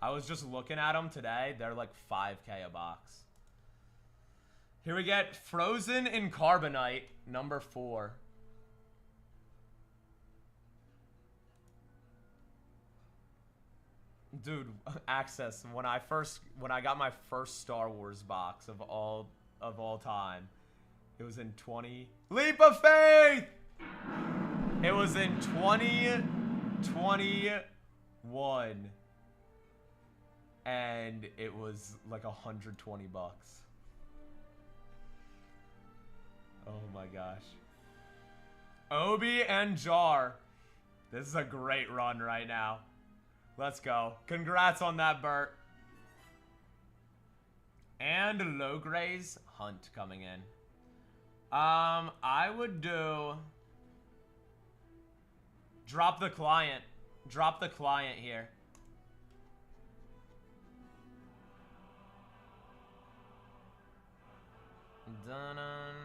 I was just looking at them today. They're like $5K a box. Here we get Frozen in Carbonite, number 4. Dude, Access, when I got my first Star Wars box of all time, it was in Leap of Faith! It was in 2021. And it was like 120 bucks. Oh my gosh. Obi and Jar. This is a great run right now. Let's go. Congrats on that, Bert. And Logray's Hunt coming in. I would do... Drop the client. Drop the client here. Dun-dun.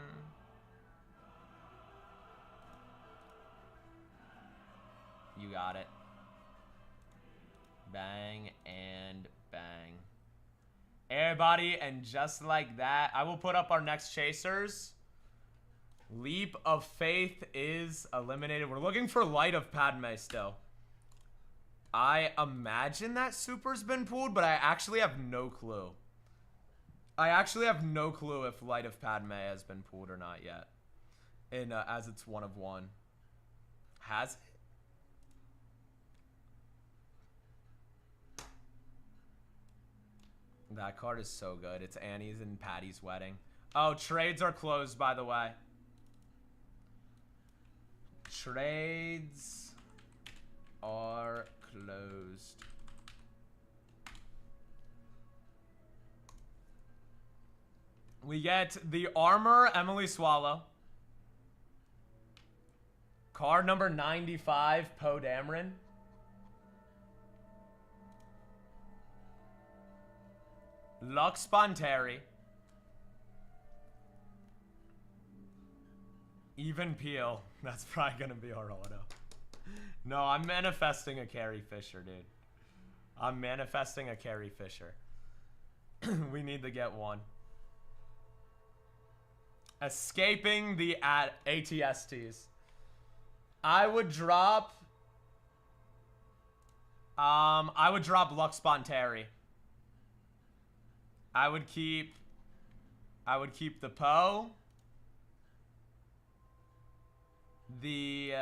You got it. Bang and bang. Everybody, and just like that, I will put up our next chasers. Leap of Faith is eliminated. We're looking for Light of Padme still. I imagine that Super's been pulled, but I actually have no clue. I actually have no clue if Light of Padme has been pulled or not yet. In as it's 1 of 1. Has it? That card is so good. It's Annie's and Patty's wedding. Oh, trades are closed, by the way. Trades are closed. We get the Armor, Emily Swallow. Card number 95, Poe Dameron. Lux Bonteri. Even Peel. That's probably going to be our auto. No, I'm manifesting a Carrie Fisher, dude. I'm manifesting a Carrie Fisher. We need to get one. Escaping the ATSTs. I would drop Lux Bonteri. I would keep the Poe. The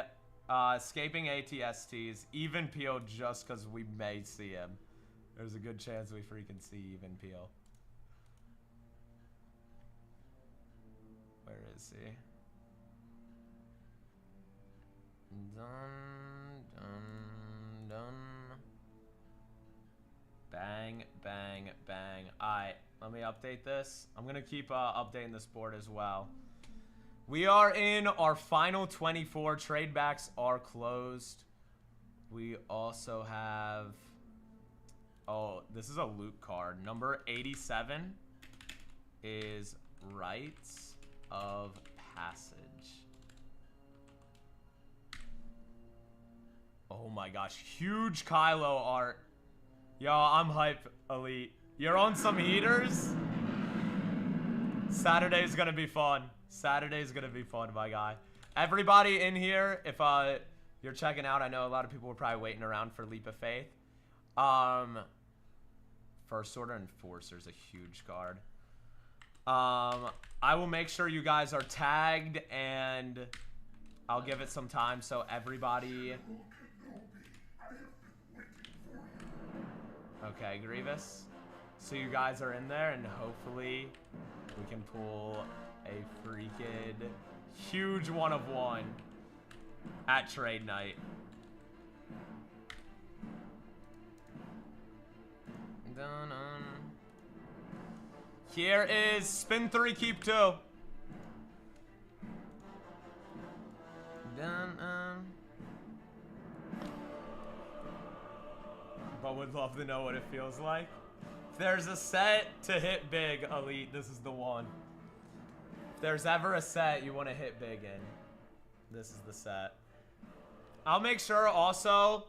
escaping ATSTs, even Peel, just because we may see him. There's a good chance we freaking see even Peel. Where is he? Dun, dun. Bang, bang, bang. Alright, let me update this. I'm going to keep updating this board as well. We are in our final 24. Trade backs are closed. We also have... Oh, this is a loot card. Number 87 is Rites of Passage. Oh my gosh, huge Kylo art. Yo, I'm hype, Elite. You're on some heaters? Saturday's gonna be fun. Saturday's gonna be fun, my guy. Everybody in here, if you're checking out, I know a lot of people were probably waiting around for Leap of Faith. First Order Enforcer's a huge card. I will make sure you guys are tagged, and I'll give it some time so everybody... Okay, Grievous. So you guys are in there, and hopefully we can pull a freaking huge 1-of-1 at trade night. Here is spin 3, keep 2. But would love to know what it feels like. If there's a set to hit big, Elite, this is the one. If there's ever a set you want to hit big in, this is the set. I'll make sure also,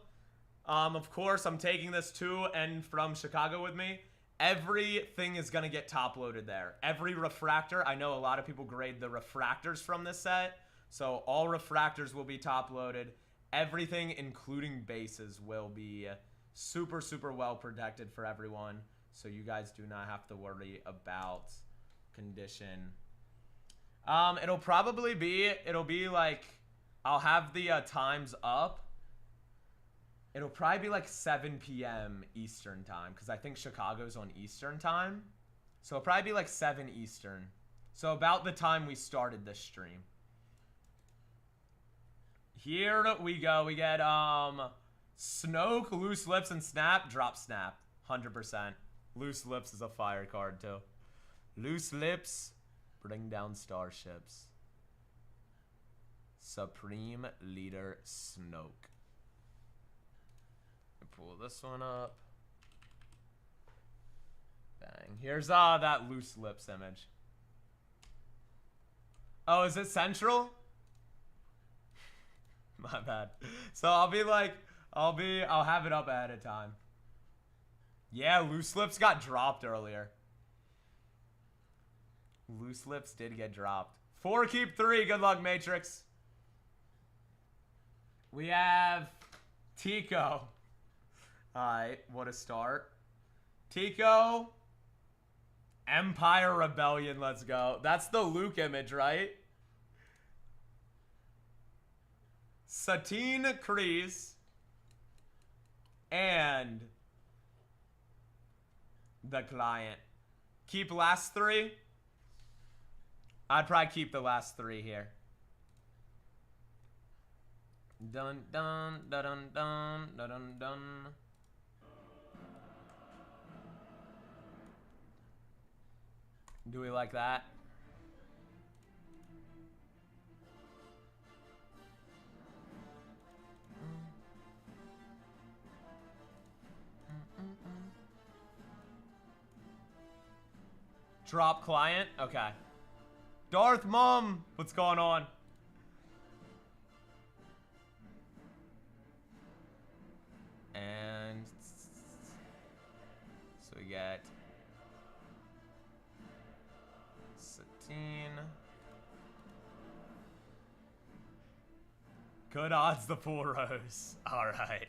of course, I'm taking this to and from Chicago with me. Everything is going to get top loaded there. Every refractor, I know a lot of people grade the refractors from this set. So all refractors will be top loaded. Everything, including bases, will be super, super well protected for everyone. So you guys do not have to worry about condition. It'll probably be, like, I'll have the times up. It'll probably be like 7 p.m. Eastern time, because I think Chicago's on Eastern time. So it'll probably be like 7 Eastern. So about the time we started this stream. Here we go. We get Snoke, Loose Lips, and Snap. Drop Snap. 100%. Loose Lips is a fire card too. Loose Lips. Bring down starships. Supreme Leader Snoke. Pull this one up. Bang. Here's that Loose Lips image. Oh, is it Central? My bad. So I'll be like, I'll have it up ahead of time. Yeah, Loose Lips got dropped earlier. Loose Lips did get dropped. 4, keep 3. Good luck, Matrix. We have Tico. Alright, what a start. Tico. Empire Rebellion, let's go. That's the Luke image, right? Satine Kryze. And the client. Keep last 3. I'd probably keep the last 3 here. Dun dun dun dun dun dun dun. Do we like that? Drop client? Okay. Darth Mom! What's going on? And so we get Satine. Good odds to pull Rose. Alright.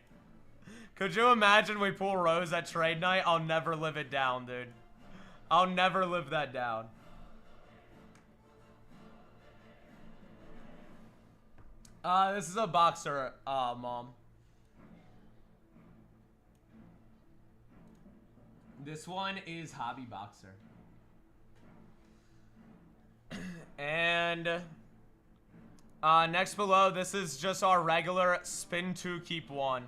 Could you imagine we pull Rose at trade night? I'll never live it down, dude. I'll never live that down. This is a boxer, Mom. This one is Hobby Boxer. And next below, this is just our regular spin 2, keep 1.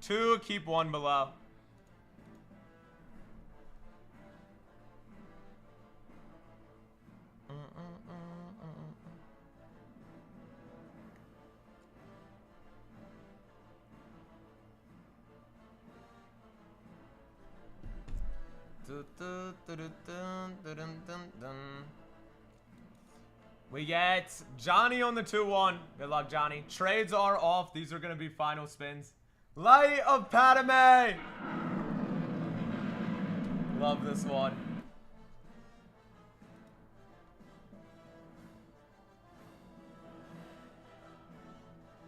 2, keep 1 below. We get Johnny on the 2-1. Good luck, Johnny. Trades are off. These are going to be final spins. Light of Padme. Love this one.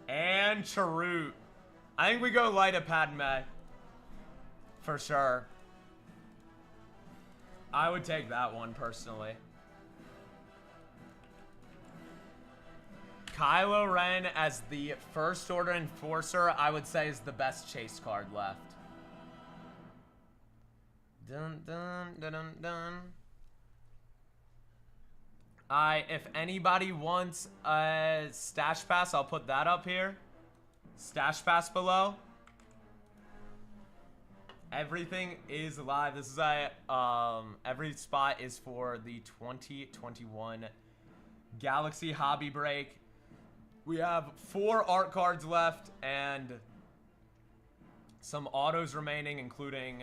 And Charute. I think we go Light of Padme. For sure. I would take that one personally. Kylo Ren as the First Order Enforcer, I would say, is the best chase card left. Dun dun dun dun dun. If anybody wants a stash pass, I'll put that up here. Stash pass below. Everything is live. This is a every spot is for the 2021 Galaxy Hobby Break. We have 4 art cards left and some autos remaining, including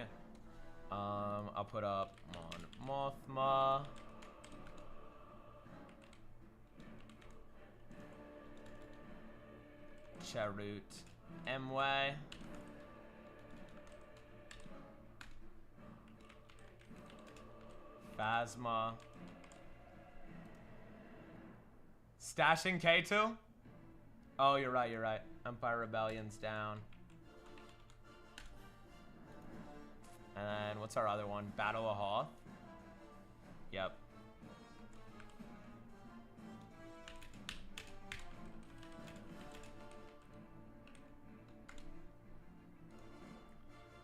I'll put up Mon Mothma, Charute, Emway, Phasma, stashing K2. Oh, you're right, you're right. Empire Rebellion's down. And then, what's our other one? Battle of Hoth? Yep.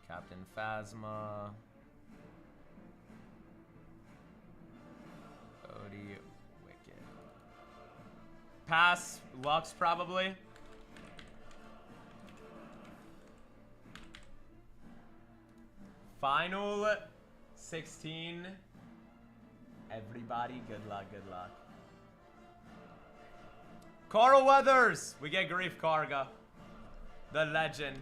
Captain Phasma. Odie. Wicked. Pass. Lux, probably. Final 16. Everybody, good luck, good luck. Carl Weathers. We get Grief Karga. The legend.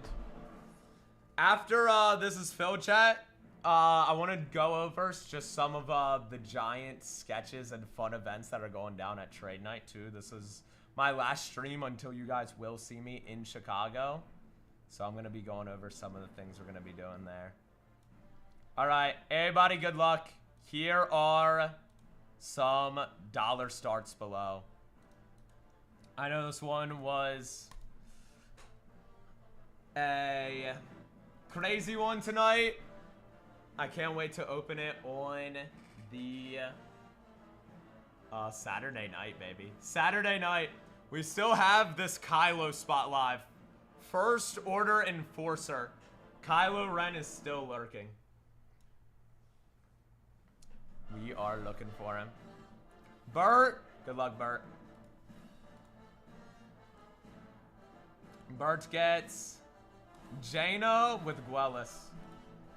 After this is Phil chat, I want to go over just some of the giant sketches and fun events that are going down at Trade Night too. This is my last stream until you guys will see me in Chicago. So I'm going to be going over some of the things we're going to be doing there. All right, everybody, good luck. Here are some dollar starts below. I know this one was a crazy one tonight. I can't wait to open it on the Saturday night, baby. Saturday night. We still have this Kylo spot live. First Order Enforcer. Kylo Ren is still lurking. We are looking for him. Bert. Good luck, Bert. Bert gets Jaina with Gwellis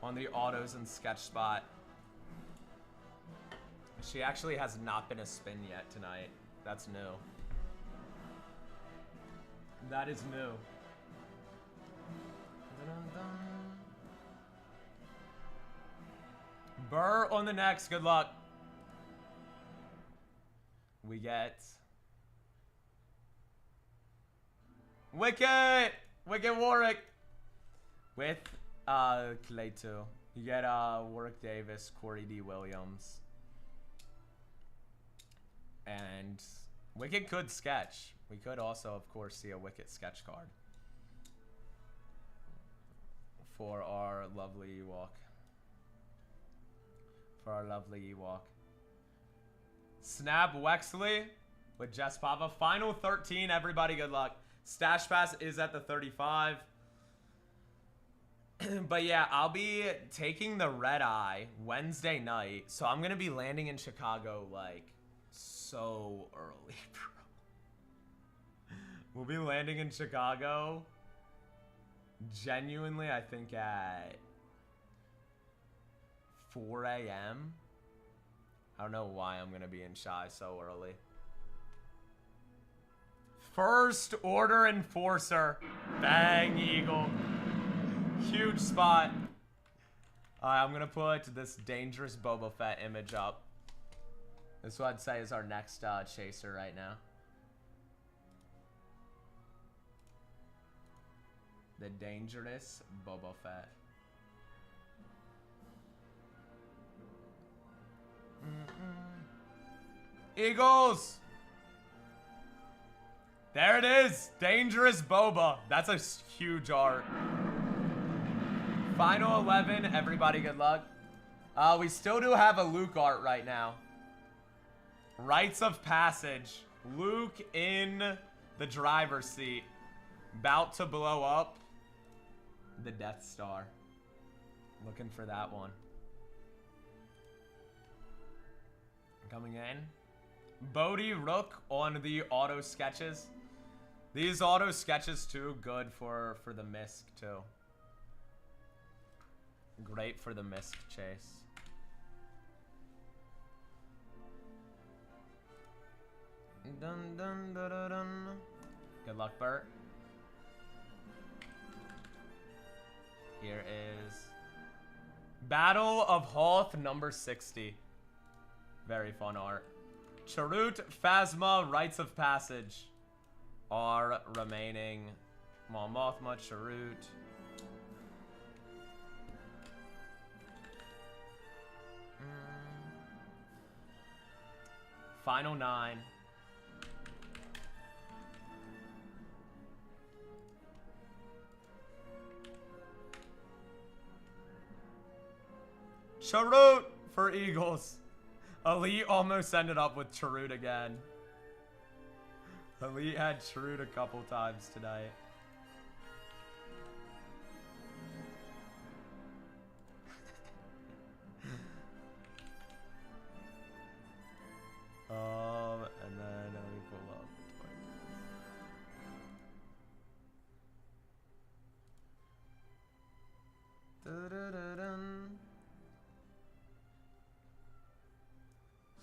on the autos and sketch spot. She actually has not been a spin yet tonight. That's new. That is new. Burr on the next. Good luck. We get Wicket. Wicket Warwick with Clayton. You get Warwick Davis, Corey D. Williams, and Wicket could sketch. We could also, of course, see a Wicket sketch card for our lovely Ewok. For our lovely Ewok. Snap Wexley with Jess Pava. Final 13, everybody, good luck. Stash Pass is at the 35. But yeah, I'll be taking the red eye Wednesday night. So I'm going to be landing in Chicago like so early, bro. We'll be landing in Chicago genuinely, I think, at 4 a.m. I don't know why I'm going to be in Chi so early. First Order Enforcer. Bang, Eagle. Huge spot. Alright, I'm gonna put this dangerous Boba Fett image up. This is what I'd say is our next chaser right now. The dangerous Boba Fett. Eagles! There it is! Dangerous Boba. That's a huge art. Final 11. Everybody good luck. We still do have a Luke art right now. Rites of Passage. Luke in the driver's seat. About to blow up the Death Star. Looking for that one. Coming in. Bodhi Rook on the auto sketches. These auto sketches too, good for the misc too. Great for the misc chase. Dun, dun, dun, dun, dun. Good luck, Bert. Here is Battle of Hoth number 60. Very fun art. Chirrut, Phasma, Rites of Passage are remaining. Mon Mothma, Chirrut. Final 9. Chirrut for Eagles. Elite almost ended up with Chirrut again. Elite had Chirrut a couple times tonight. And then let me pull up.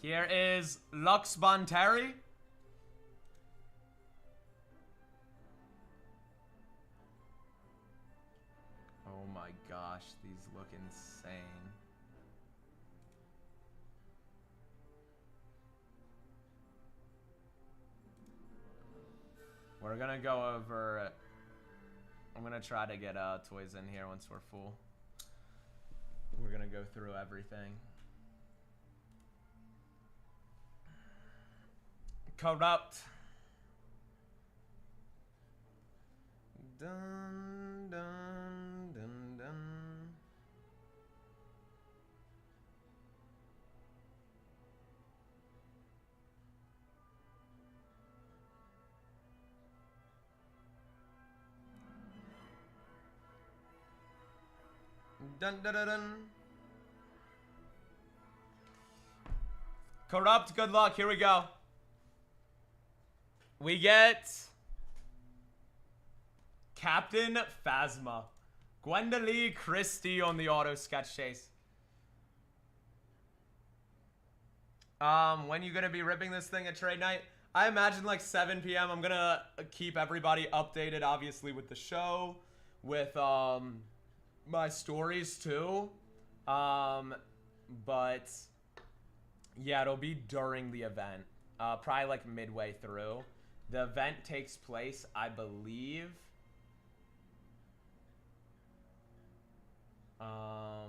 Here is Lux Bonteri. Oh my gosh, these look insane. We're gonna go over. I'm gonna try to get toys in here once we're full. We're gonna go through everything. Corrupt. Dun, dun, dun, dun. Dun, dun, dun, dun. Corrupt, good luck. Here we go. We get Captain Phasma. Gwendoline Christie on the auto sketch chase. When you gonna be ripping this thing at trade night? I imagine like 7 p.m. I'm gonna keep everybody updated, obviously, with the show, with my stories too. But yeah, it'll be during the event. Probably like midway through. The event takes place, I believe. I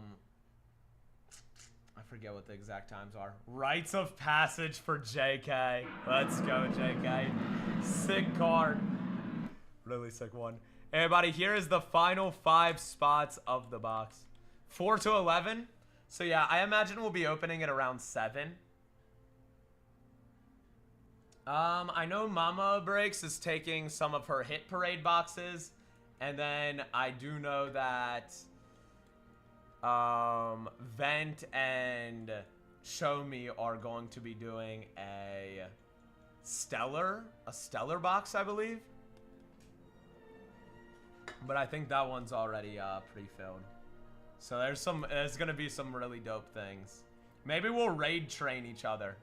forget what the exact times are. Rites of Passage for JK. Let's go, JK. Sick card. Really sick one. Everybody, here is the final 5 spots of the box. 4 to 11. So yeah, I imagine we'll be opening at around 7. I know Mama Breaks is taking some of her Hit Parade boxes. And then I do know that Vent and Show Me are going to be doing a Stellar box, I believe. But I think that one's already pre-filled. So there's gonna be some really dope things. Maybe we'll raid train each other.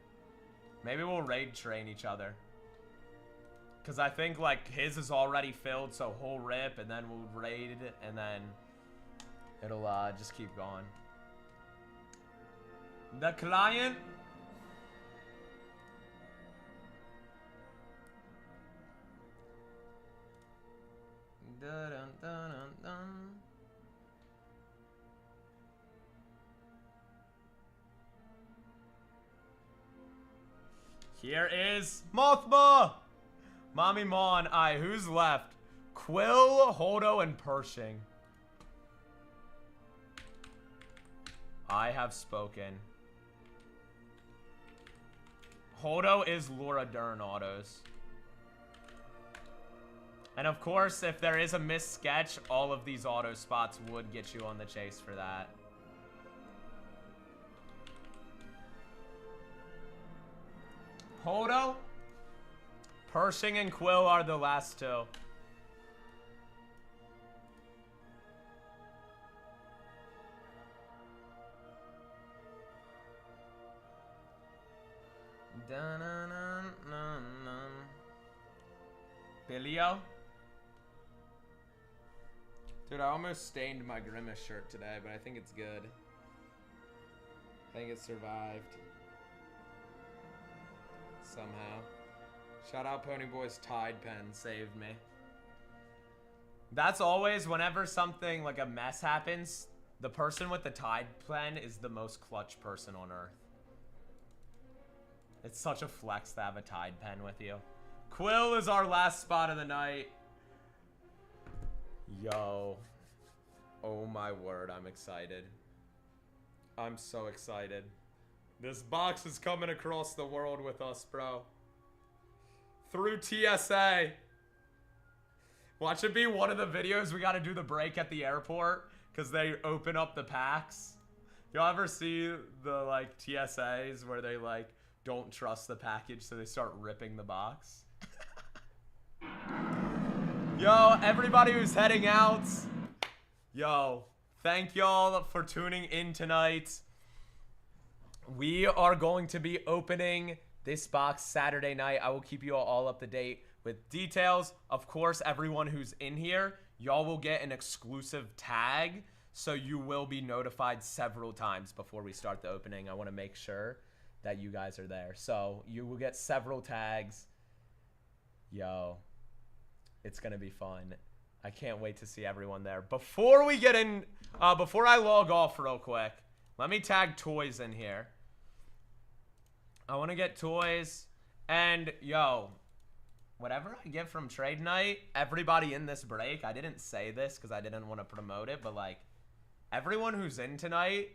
Cause I think like his is already filled, so he'll rip and then we'll raid and then it'll just keep going. The client. Dun, dun, dun, dun. Here is Mothma! Mommy Mon. Aye, who's left? Quill, Holdo, and Pershing. I have spoken. Holdo is Laura Dern autos. And of course, if there is a missed sketch, all of these auto spots would get you on the chase for that. Holdo, Pershing, and Quill are the last two. Billio? Dude, I almost stained my Grimace shirt today, but I think it's good. I think it survived. Somehow. Shout out Ponyboy's Tide Pen, saved me. That's always, whenever something like a mess happens, the person with the Tide Pen is the most clutch person on earth. It's such a flex to have a Tide Pen with you. Quill is our last spot of the night. Yo. Oh my word, I'm excited. I'm so excited. This box is coming across the world with us, bro. Through TSA. Watch it be one of the videos we gotta do the break at the airport because they open up the packs. Y'all ever see the like TSAs where they like don't trust the package so they start ripping the box? Yo, everybody who's heading out, yo, thank y'all for tuning in tonight. We are going to be opening this box Saturday night. I will keep you all up to date with details. Of course, everyone who's in here, y'all will get an exclusive tag, so you will be notified several times before we start the opening. I want to make sure that you guys are there. So you will get several tags. Yo. It's gonna be fun. I can't wait to see everyone there. Before we get in, before I log off real quick, let me tag Toys in here. I want to get Toys, and yo, whatever I get from trade night, everybody in this break, I didn't say this because I didn't want to promote it, but like, everyone who's in tonight,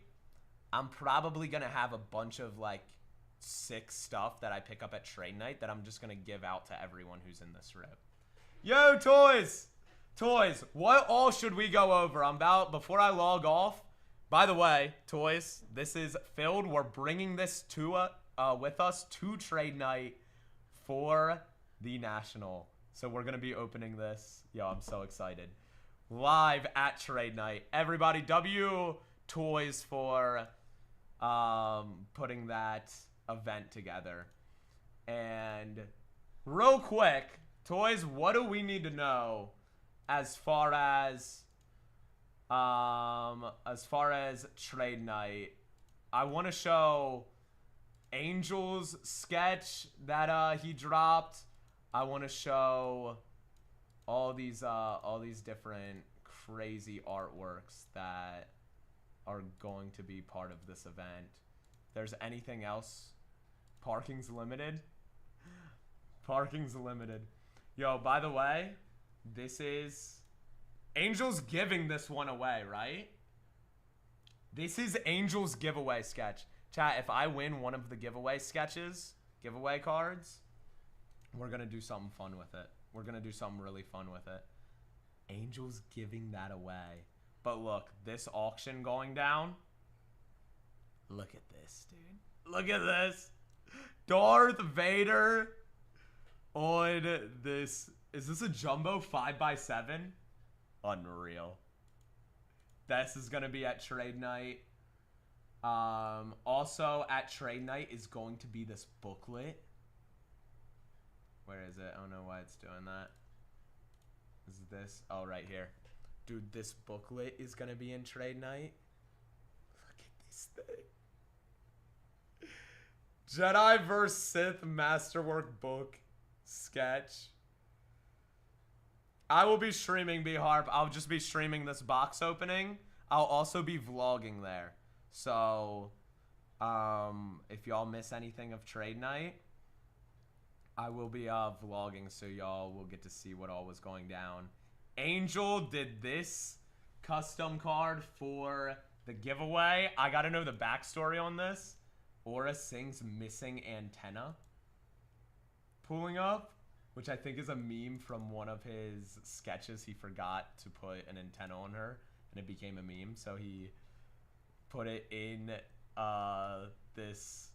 I'm probably gonna have a bunch of like sick stuff that I pick up at trade night that I'm just gonna give out to everyone who's in this rip. Yo, Toys! Toys, what all should we go over? Before I log off, by the way, Toys, this is filled. We're bringing this to with us to trade night for the National. So we're going to be opening this. Yo, I'm so excited. Live at trade night. Everybody, W Toys for putting that event together. And real quick, Toys, what do we need to know as far as trade night? I want to show Angel's sketch that he dropped. I want to show all these different crazy artworks that are going to be part of this event. If there's anything else, parking's limited. Parking's limited. Yo, by the way, this is Angel's giving this one away, right? This is Angel's giveaway sketch. Chat, if I win one of the giveaway sketches, giveaway cards, we're going to do something fun with it. We're going to do something really fun with it. Angel's giving that away. But look, this auction going down. Look at this, dude. Look at this. Darth Vader on this. Is this a jumbo 5x7? Unreal. This is going to be at trade night. Also at trade night is going to be this booklet. Where is it? I don't know why it's doing that. Is this? Oh, right here. Dude, this booklet is going to be in trade night. Look at this thing. Jedi vs. Sith Masterwork book sketch. I will be streaming B-Harp. I'll just be streaming this box opening. I'll also be vlogging there. So, if y'all miss anything of trade night, I will be vlogging, so y'all will get to see what all was going down. Angel did this custom card for the giveaway. I gotta know the backstory on this. Aura Singh's missing antenna pulling up, which I think is a meme from one of his sketches. He forgot to put an antenna on her, and it became a meme. So he put it in this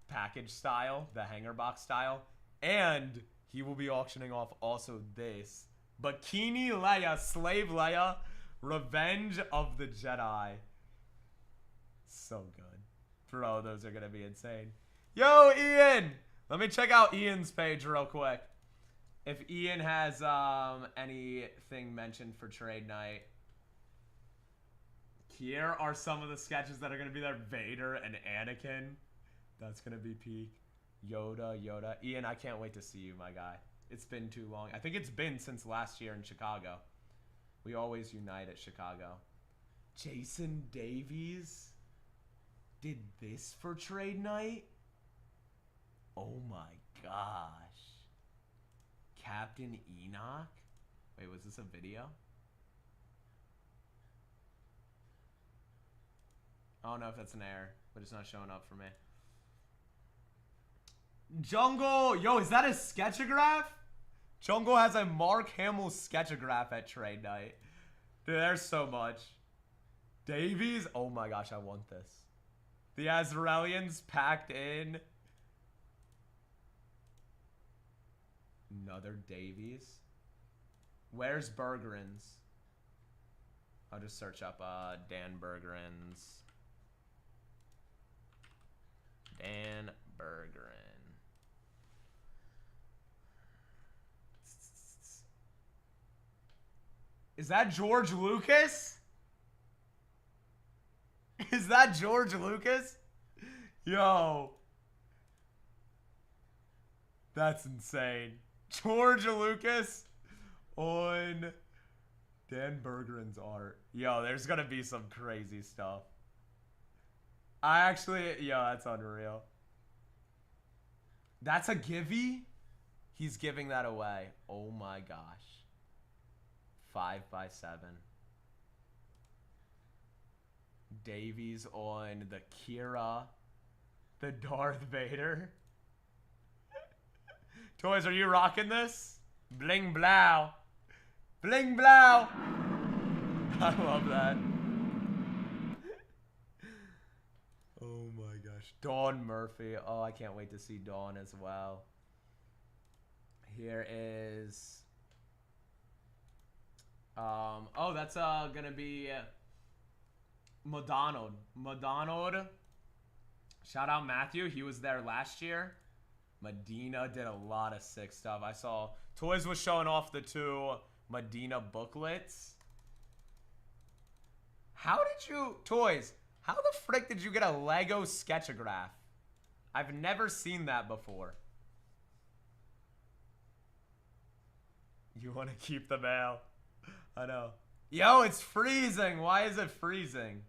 package style, the hanger box style. And he will be auctioning off also this Bikini Leia, Slave Leia, Revenge of the Jedi. So good. Bro, those are going to be insane. Yo, Ian! Let me check out Ian's page real quick. If Ian has anything mentioned for trade night. Here are some of the sketches that are going to be there. Vader and Anakin. That's going to be peak. Yoda. Ian, I can't wait to see you, my guy. It's been too long. I think it's been since last year in Chicago. We always unite at Chicago. Jason Davies did this for trade night? Oh my gosh. Captain Enoch? Wait, was this a video? I don't know if that's an error, but it's not showing up for me. Jungle! Yo, is that a sketchograph? Jungle has a Mark Hamill sketchograph at trade night. Dude, there's so much. Davies? Oh my gosh, I want this. The Azraelians packed in. Another Davies. Where's Bergerins? I'll just search up Dan Bergerins. Dan Bergerin. Is that George Lucas? Is that George Lucas? Yo. That's insane. George Lucas on Dan Bergerin's art. Yo, there's gonna be some crazy stuff. Yo, that's unreal. That's a givey? He's giving that away. Oh my gosh. 5x7. Davies on the Kira. The Darth Vader. Toys, are you rocking this? Bling blow. Bling blow. I love that. Oh my gosh. Dawn Murphy. Oh, I can't wait to see Dawn as well. Here is... oh, that's gonna be Madonald. Madonald. Shout out Matthew. He was there last year. Medina did a lot of sick stuff. I saw Toys was showing off the 2 Medina booklets. How did you... Toys, how the frick did you get a Lego sketchograph? I've never seen that before. You want to keep the mail? I know. Yo, it's freezing. Why is it freezing?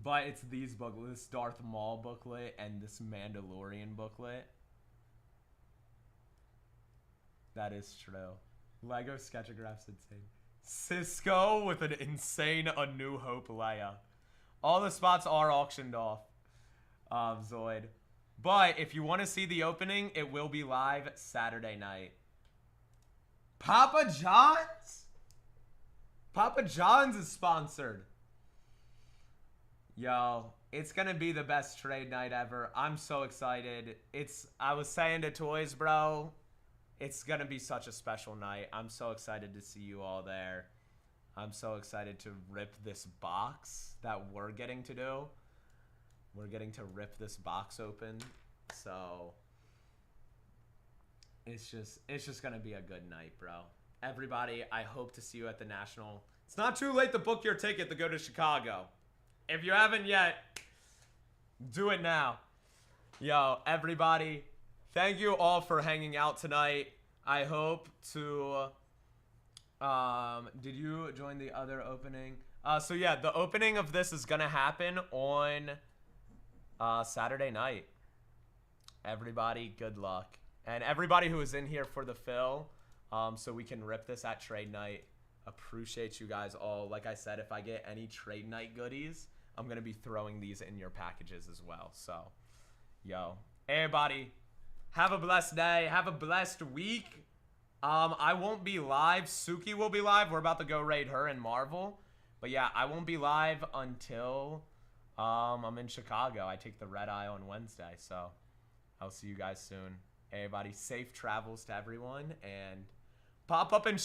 But it's these booklets. This Darth Maul booklet and this Mandalorian booklet. That is true. Lego sketchograph's insane. Cisco with an insane A New Hope Leia. All the spots are auctioned off. Zoid. But if you want to see the opening, it will be live Saturday night. Papa John's? Papa John's is sponsored. Yo, it's going to be the best trade night ever. I'm so excited. I was saying to Toys, bro, it's going to be such a special night. I'm so excited to see you all there. I'm so excited to rip this box that we're getting to do. We're getting to rip this box open. So it's just going to be a good night, bro. Everybody, I hope to see you at the National. It's not too late to book your ticket to go to Chicago. If you haven't yet, Do it now. Yo, everybody, thank you all for hanging out tonight. I hope to did you join the other opening? So yeah, the opening of this is gonna happen on Saturday night. Everybody, good luck. And everybody who is in here for the fill, so we can rip this at trade night. Appreciate you guys all. Like I said, if I get any trade night goodies, I'm gonna be throwing these in your packages as well. So, yo, everybody, have a blessed day. Have a blessed week. I won't be live. Suki will be live. We're about to go raid her in Marvel. But yeah, I won't be live until I'm in Chicago. I take the red eye on Wednesday. So I'll see you guys soon. Everybody, safe travels to everyone. And pop up and